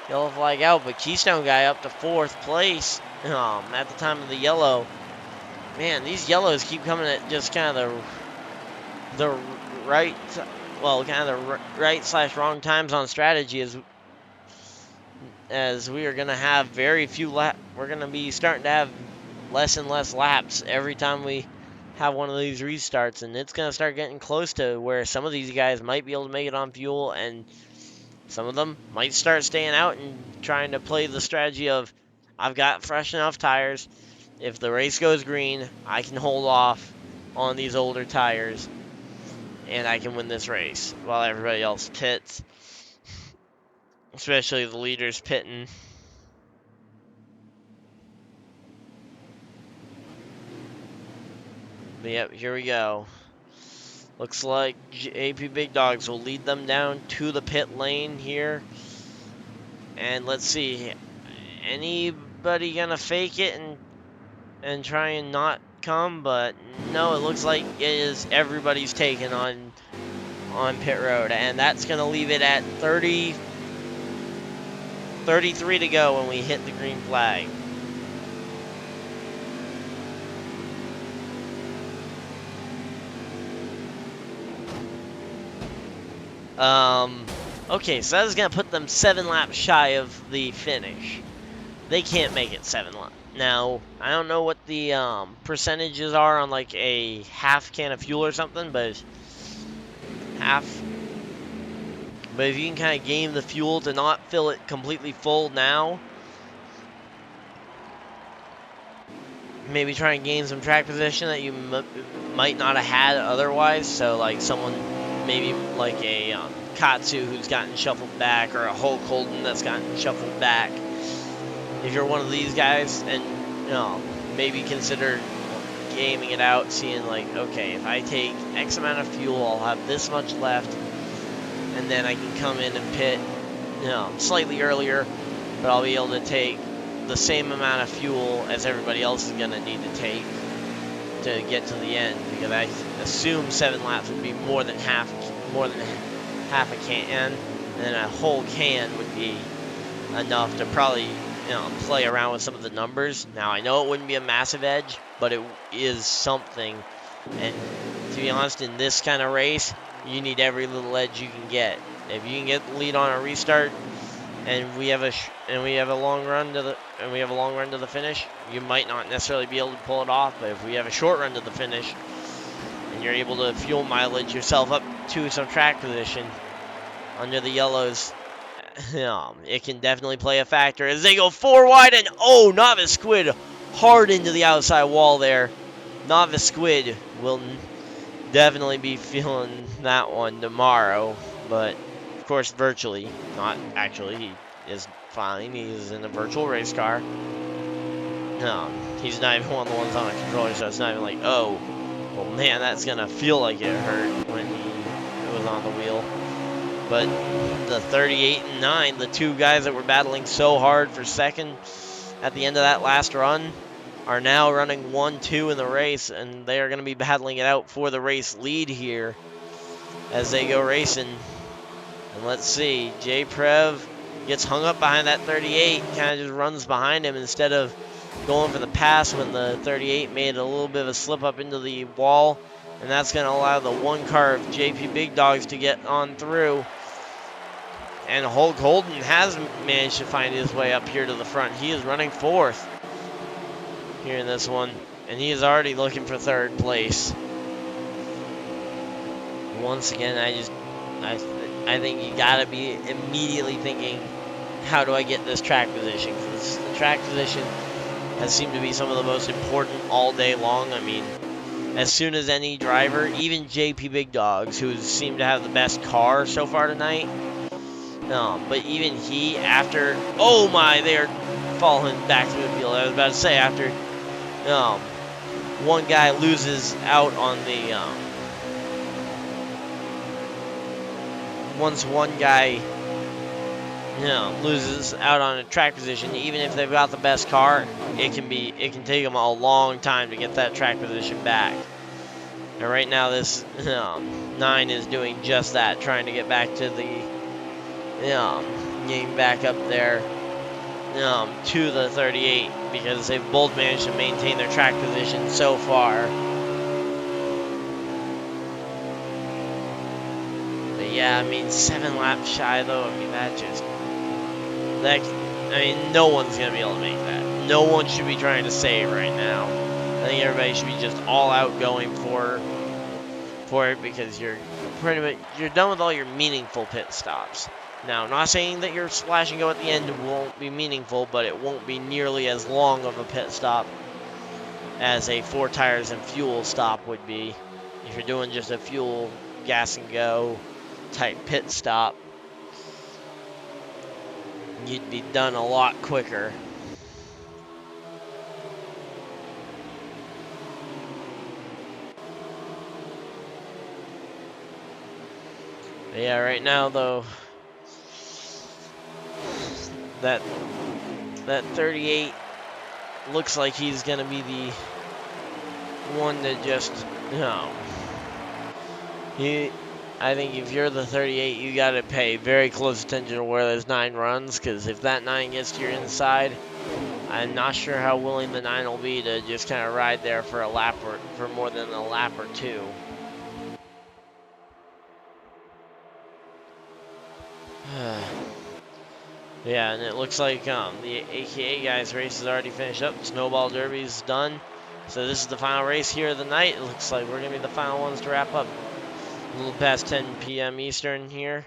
yellow flag out, but Keystone guy up to 4th place at the time of the yellow. Man, these yellows keep coming at just kind of the right, well, kind of the right/wrong times on strategy, as we are going to have very few we're going to be starting to have less and less laps every time we have one of these restarts, and it's going to start getting close to where some of these guys might be able to make it on fuel, and some of them might start staying out and trying to play the strategy of, I've got fresh enough tires. If the race goes green, I can hold off on these older tires, and I can win this race, while everybody else pits, especially the leaders pitting. But yep, here we go. Looks like AP Big Dogs will lead them down to the pit lane here. And let's see, anybody gonna fake it and and try and not come, but no, it looks like it is everybody's taken on pit road, and that's going to leave it at 33 to go when we hit the green flag. Okay, so that is going to put them 7 laps shy of the finish. They can't make it 7 laps. Now, I don't know what the percentages are on like a half can of fuel or something, but half. But if you can kind of game the fuel to not fill it completely full now, maybe try and gain some track position that you might not have had otherwise. So like someone, maybe like a Katsu who's gotten shuffled back, or a Hulk Holden that's gotten shuffled back. If you're one of these guys, and maybe consider gaming it out, seeing like, okay, if I take X amount of fuel, I'll have this much left, and then I can come in and pit, slightly earlier, but I'll be able to take the same amount of fuel as everybody else is gonna need to take to get to the end, because I assume 7 laps would be more than half a can, and then a whole can would be enough to probably play around with some of the numbers. Now, I know it wouldn't be a massive edge, but it is something. And to be honest, in this kind of race, you need every little edge you can get. If you can get the lead on a restart, and we have a long run to the finish, you might not necessarily be able to pull it off. But if we have a short run to the finish, and you're able to fuel mileage yourself up to some track position under the yellows, it can definitely play a factor as they go 4 wide, and Novice Squid hard into the outside wall there. Novice Squid will definitely be feeling that one tomorrow, but of course virtually, not actually. He is fine. He's in a virtual race car. He's not even one of the ones on a controller, so it's not even like, oh, well man, that's gonna feel like it hurt when he was on the wheel. But the 38 and 9, the two guys that were battling so hard for second at the end of that last run, are now running 1-2 in the race, and they are going to be battling it out for the race lead here as they go racing. And let's see, J Prev gets hung up behind that 38, kind of just runs behind him instead of going for the pass when the 38 made a little bit of a slip up into the wall, and that's going to allow the one car of JP Big Dogs to get on through. And Hulk Holden has managed to find his way up here to the front. He is running 4th here in this one, and he is already looking for 3rd place. Once again, I think you gotta be immediately thinking, how do I get this track position? Because the track position has seemed to be some of the most important all day long. I mean, as soon as any driver, even JP Big Dogs, who seemed to have the best car so far tonight, but even he, after, oh my, they are falling back to the field. I was about to say, after one guy loses out on the, once one guy, loses out on a track position, even if they've got the best car, it can take them a long time to get that track position back. And right now, this 9 is doing just that, trying to get back to the, getting back up there to the 38, because they've both managed to maintain their track position so far. But yeah, I mean, 7 laps shy though. I mean, no one's gonna be able to make that. No one should be trying to save right now. I think everybody should be just all out going for it, because you're done with all your meaningful pit stops. Now, I'm not saying that your splash and go at the end won't be meaningful, but it won't be nearly as long of a pit stop as a 4 tires and fuel stop would be. If you're doing just a fuel, gas and go type pit stop, you'd be done a lot quicker. But yeah, right now though, that 38 looks like he's going to be the one that just, I think if you're the 38, you got to pay very close attention to where those 9 runs, because if that 9 gets to your inside, I'm not sure how willing the 9 will be to just kind of ride there for a lap or for more than a lap or 2. Yeah, and it looks like the AKA guys' race is already finished up. Snowball Derby's done. So this is the final race here of the night. It looks like we're going to be the final ones to wrap up. A little past 10 p.m. Eastern here.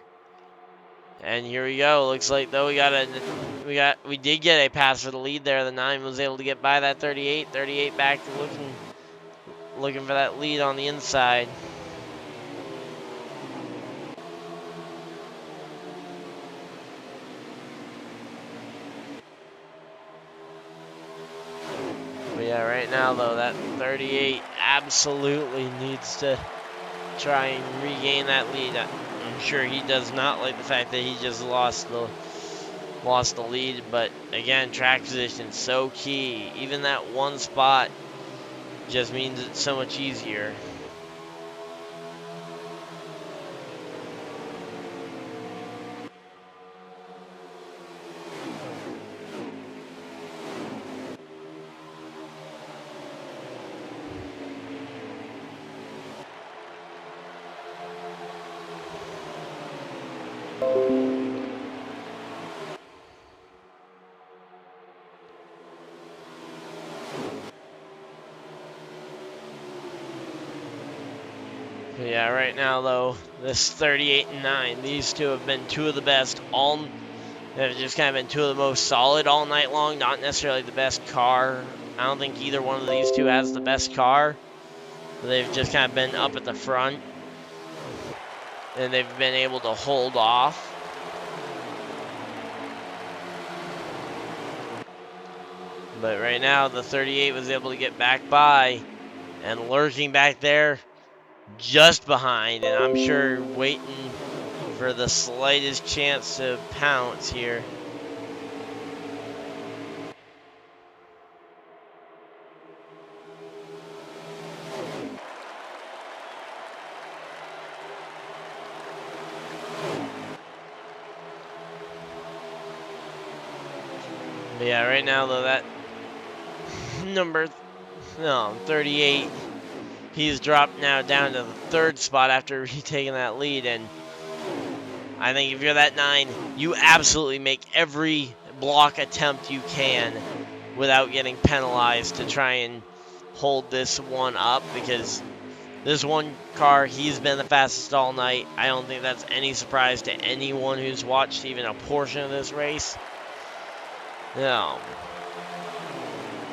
And here we go. Looks like though we did get a pass for the lead there. The 9 was able to get by that 38. 38 back looking for that lead on the inside. But yeah, right now though, that 38 absolutely needs to try and regain that lead. I'm sure he does not like the fact that he just lost the lead, but again, track position is so key. Even that one spot just means it's so much easier. Yeah, right now though, this 38 and 9, these two have been two of the best they've just kind of been two of the most solid all night long, not necessarily the best car. I don't think either one of these two has the best car. They've just kind of been up at the front, and they've been able to hold off. But right now, the 38 was able to get back by, and lurking back there, just behind, and I'm sure waiting for the slightest chance to pounce here. But yeah, right now though, that number 38, he's dropped now down to the 3rd spot after retaking that lead, and I think if you're that 9, you absolutely make every block attempt you can without getting penalized to try and hold this one up, because this one car, he's been the fastest all night. I don't think that's any surprise to anyone who's watched even a portion of this race. No.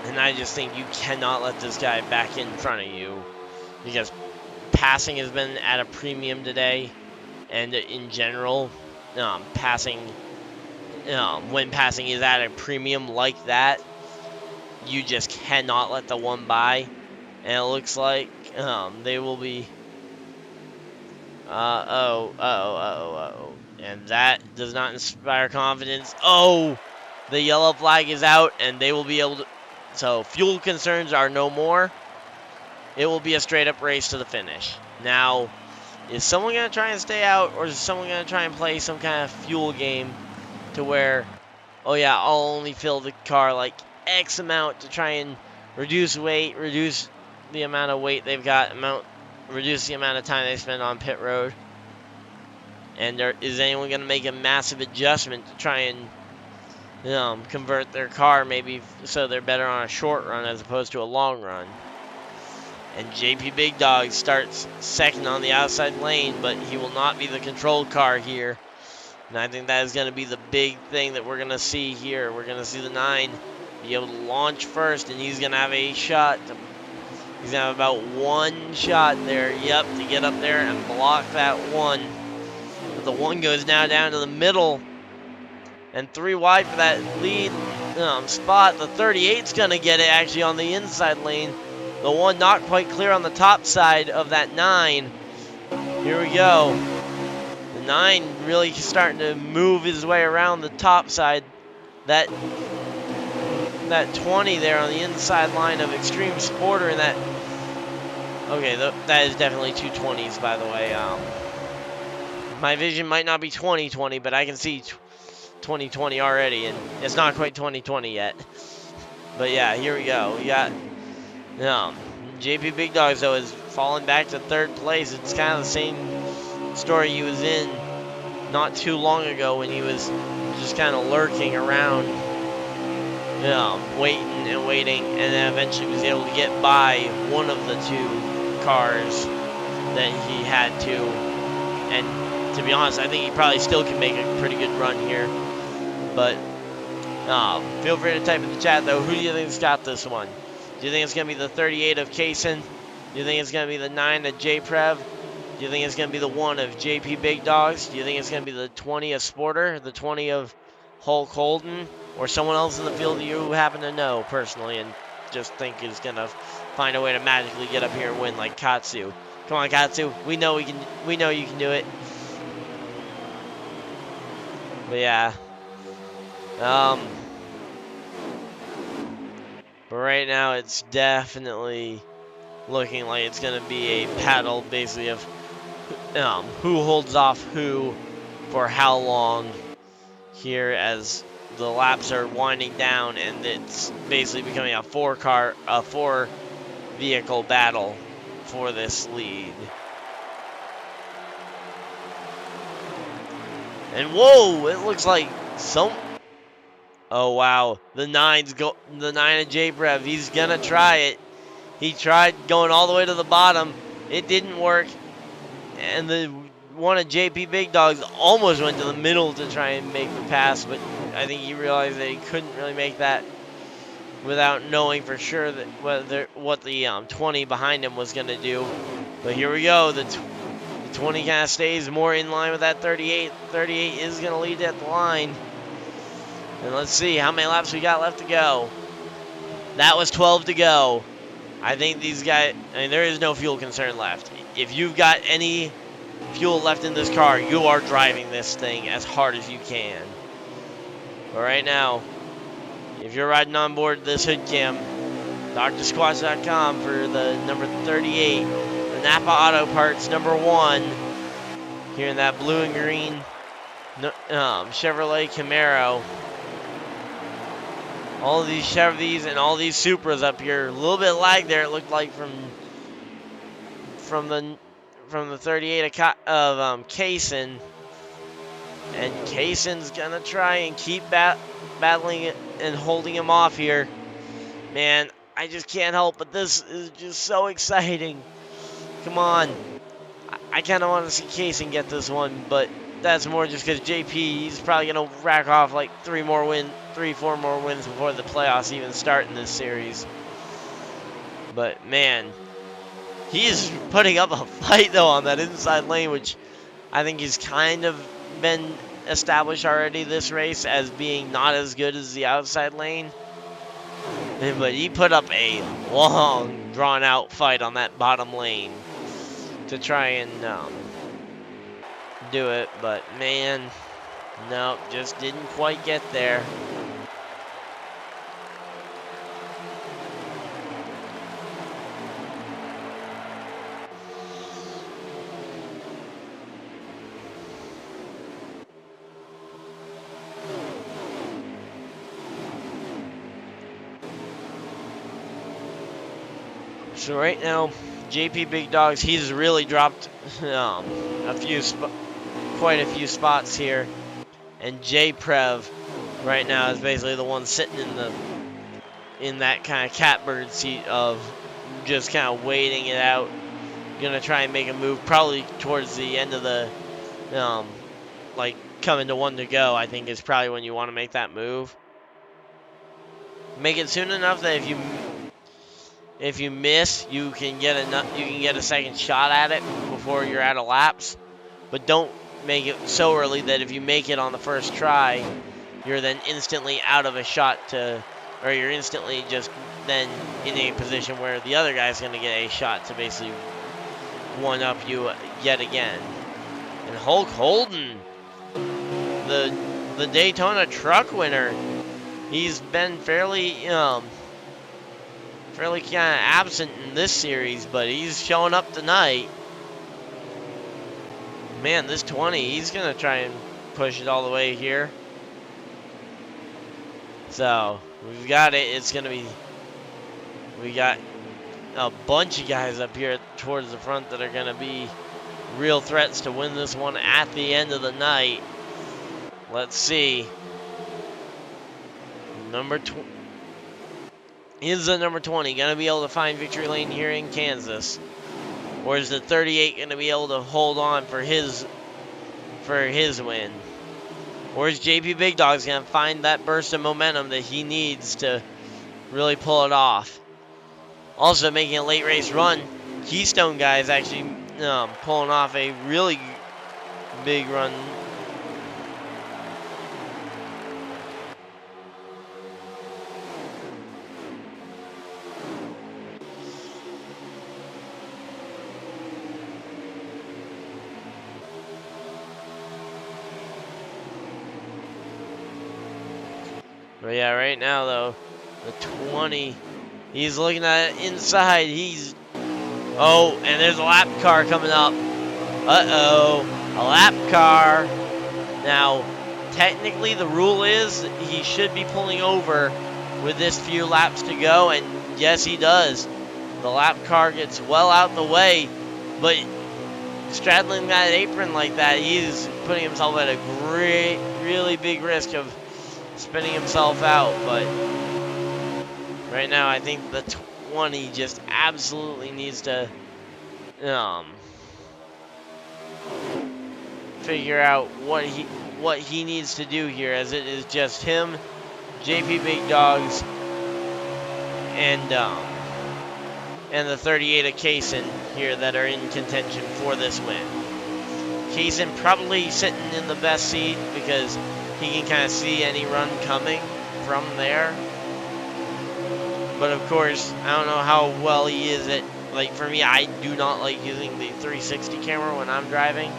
And I just think you cannot let this guy back in front of you, because passing has been at a premium today, and in general, passing, when passing is at a premium like that, you just cannot let the one by. And it looks like they will be, and that does not inspire confidence. Oh, the yellow flag is out, and they will be able to, so fuel concerns are no more. It will be a straight up race to the finish. Now, is someone going to try and stay out, or is someone going to try and play some kind of fuel game to where, oh yeah, I'll only fill the car like X amount to try and reduce weight, reduce the amount of weight they've got, reduce the amount of time they spend on pit road? And is anyone going to make a massive adjustment to try and convert their car maybe so they're better on a short run as opposed to a long run? And JP Big Dog starts second on the outside lane, but he will not be the controlled car here. And I think that is going to be the big thing that we're going to see here. We're going to see the 9 be able to launch first, and he's going to have a shot. He's going to have about one shot there, yep, to get up there and block that one. But the 1 goes now down to the middle, and 3 wide for that lead spot. The 38's going to get it actually on the inside lane. The 1 not quite clear on the top side of that 9. Here we go. The 9 really starting to move his way around the top side. That that 20 there on the inside line of Extreme Sporter, and that. Okay, that is definitely two 20s, by the way. My vision might not be 20/20, but I can see 20/20 already, and it's not quite 20/20 yet. But yeah, here we go. We got JP Big Dogs though is falling back to third place. It's kind of the same story he was in not too long ago when he was just kind of lurking around, waiting and waiting, and then eventually was able to get by one of the two cars that he had to. And to be honest, I think he probably still can make a pretty good run here. But feel free to type in the chat though. Who do you think's got this one? Do you think it's gonna be the 38 of Kaysen? Do you think it's gonna be the 9 of J-Prev? Do you think it's gonna be the 1 of JP Big Dogs? Do you think it's gonna be the 20 of Sporter, the 20 of Hulk Holden, or someone else in the field that you happen to know personally and just think is gonna find a way to magically get up here and win like Katsu? Come on, Katsu. We know you can do it. But yeah. But right now it's definitely looking like it's going to be a battle basically of who holds off who for how long here as the laps are winding down, and it's basically becoming a four vehicle battle for this lead. And whoa, it looks like oh wow, the 9 of J-Prev, he's gonna try it. He tried going all the way to the bottom. It didn't work. And the 1 of JP Big Dogs almost went to the middle to try and make the pass, but I think he realized that he couldn't really make that without knowing for sure that what the 20 behind him was gonna do. But here we go, the 20 kind of stays more in line with that 38. 38 is gonna lead at the line. And let's see how many laps we got left to go. That was 12 to go. I think these guys, there is no fuel concern left. If you've got any fuel left in this car, you are driving this thing as hard as you can. But right now, if you're riding on board this hood cam, DrSquatch.com for the number 38, the Napa Auto Parts number 1, here in that blue and green Chevrolet Camaro. All of these Chevys and all these Supras up here, a little bit lag there. It looked like from the 38 of Kaysen, and Kaysen's gonna try and keep battling it and holding him off here. Man, I just can't help but this is just so exciting. Come on, I kind of want to see Kaysen get this one, but that's more just because JP, he's probably gonna rack off like 3, 4 more wins before the playoffs even start in this series. But man, he is putting up a fight though on that inside lane, which I think he's kind of been established already this race as being not as good as the outside lane. But he put up a long, drawn-out fight on that bottom lane to try and do it, but man, no, just didn't quite get there. So right now, JP Big Dogs, he's really dropped quite a few spots here, and J-Prev right now is basically the one sitting in that kind of catbird seat of just kind of waiting it out. Gonna try and make a move probably towards the end of the like coming to 1 to go. I think is probably when you want to make that move. Make it soon enough that if you miss, you can get a second shot at it before you're out of laps. But don't make it so early that if you make it on the first try, you're then instantly out of a shot or you're instantly just then in a position where the other guy's going to get a shot to basically one-up you yet again. And Hulk Holden, the Daytona truck winner, He's been fairly kind of absent in this series, but he's showing up tonight. Man, this 20, he's gonna try and push it all the way here. So we've got it. It's gonna be. We got a bunch of guys up here towards the front that are gonna be real threats to win this one at the end of the night. Let's see. Is the number 20 gonna be able to find victory lane here in Kansas, or is the 38 gonna be able to hold on for his win? Or is JP Big Dog's going to find that burst of momentum that he needs to really pull it off? Also making a late race run, Keystone guy is actually pulling off a really big run. But yeah, right now though, the 20, he's looking at it inside. Oh, and there's a lap car coming up. Uh-oh, a lap car. Now, technically the rule is he should be pulling over with this few laps to go, and yes, he does. The lap car gets well out the way, but straddling that apron like that, he's putting himself at a really big risk of spinning himself out. But right now, I think the 20 just absolutely needs to figure out what he needs to do here, as it is just him, JP Big Dogs, and the 38 of Kaysen here that are in contention for this win. Kaysen probably sitting in the best seat because he can kind of see any run coming from there. But of course, I don't know how well he is at, like for me, I do not like using the 360 camera when I'm driving.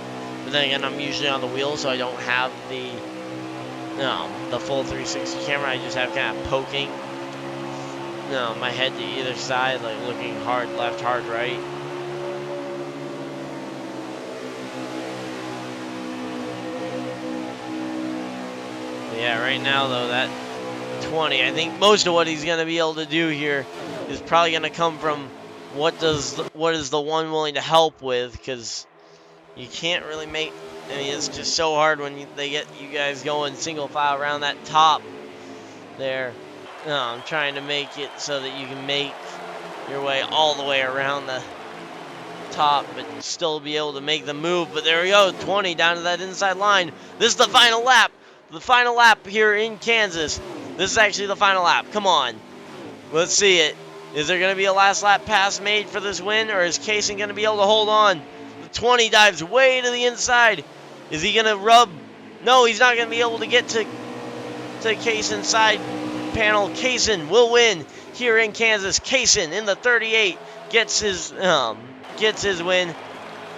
But then again, I'm usually on the wheel, so I don't have the full 360 camera. I just have kind of poking my head to either side, like looking hard left, hard right. Yeah, right now though, that 20, I think most of what he's going to be able to do here is probably going to come from what is the one willing to help with, because you can't really make, I mean, it's just so hard when they get you guys going single file around that top there. I'm trying to make it so that you can make your way all the way around the top, but still be able to make the move. But there we go, 20 down to that inside line. This is the final lap. The final lap here in Kansas. This is actually the final lap. Come on. Let's see it. Is there going to be a last lap pass made for this win, or is Kaysen going to be able to hold on? The 20 dives way to the inside. Is he going to rub? No, he's not going to be able to get to Kaysen's side panel. Kaysen will win here in Kansas. Kaysen in the 38 gets his win.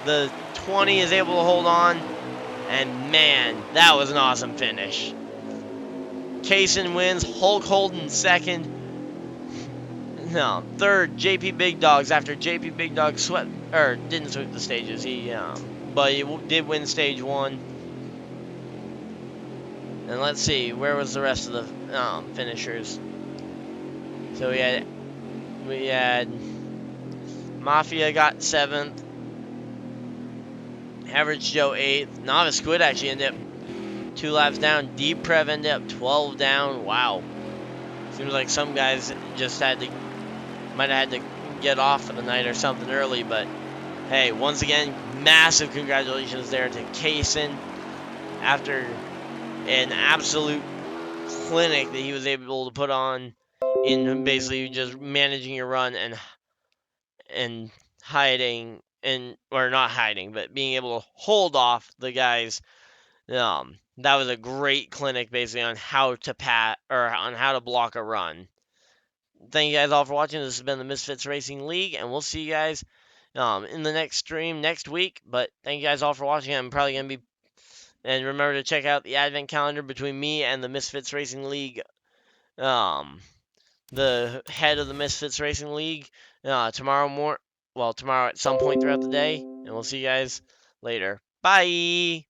The 20 is able to hold on. And man, that was an awesome finish. Kaysen wins. Hulk Holden second. Third, JP Big Dogs, after JP Big Dogs didn't sweep the stages. But he did win stage 1. And let's see, where was the rest of the finishers? So we had Mafia got 7th. Average Joe 8th. Novice Squid actually ended up 2 laps down. Deep Prev ended up 12 down. Wow. Seems like some guys just might have had to get off for the night or something early. But hey, once again, massive congratulations there to Kaysen after an absolute clinic that he was able to put on in basically just managing your run and hiding. Or not hiding, but being able to hold off the guys. That was a great clinic basically on how to block a run. Thank you guys all for watching. This has been the Misfitz Racing League, and we'll see you guys in the next stream next week. But thank you guys all for watching. I'm probably going to be, and remember to check out the advent calendar between me and the Misfitz Racing League the head of the Misfitz Racing League tomorrow at some point throughout the day, and we'll see you guys later. Bye.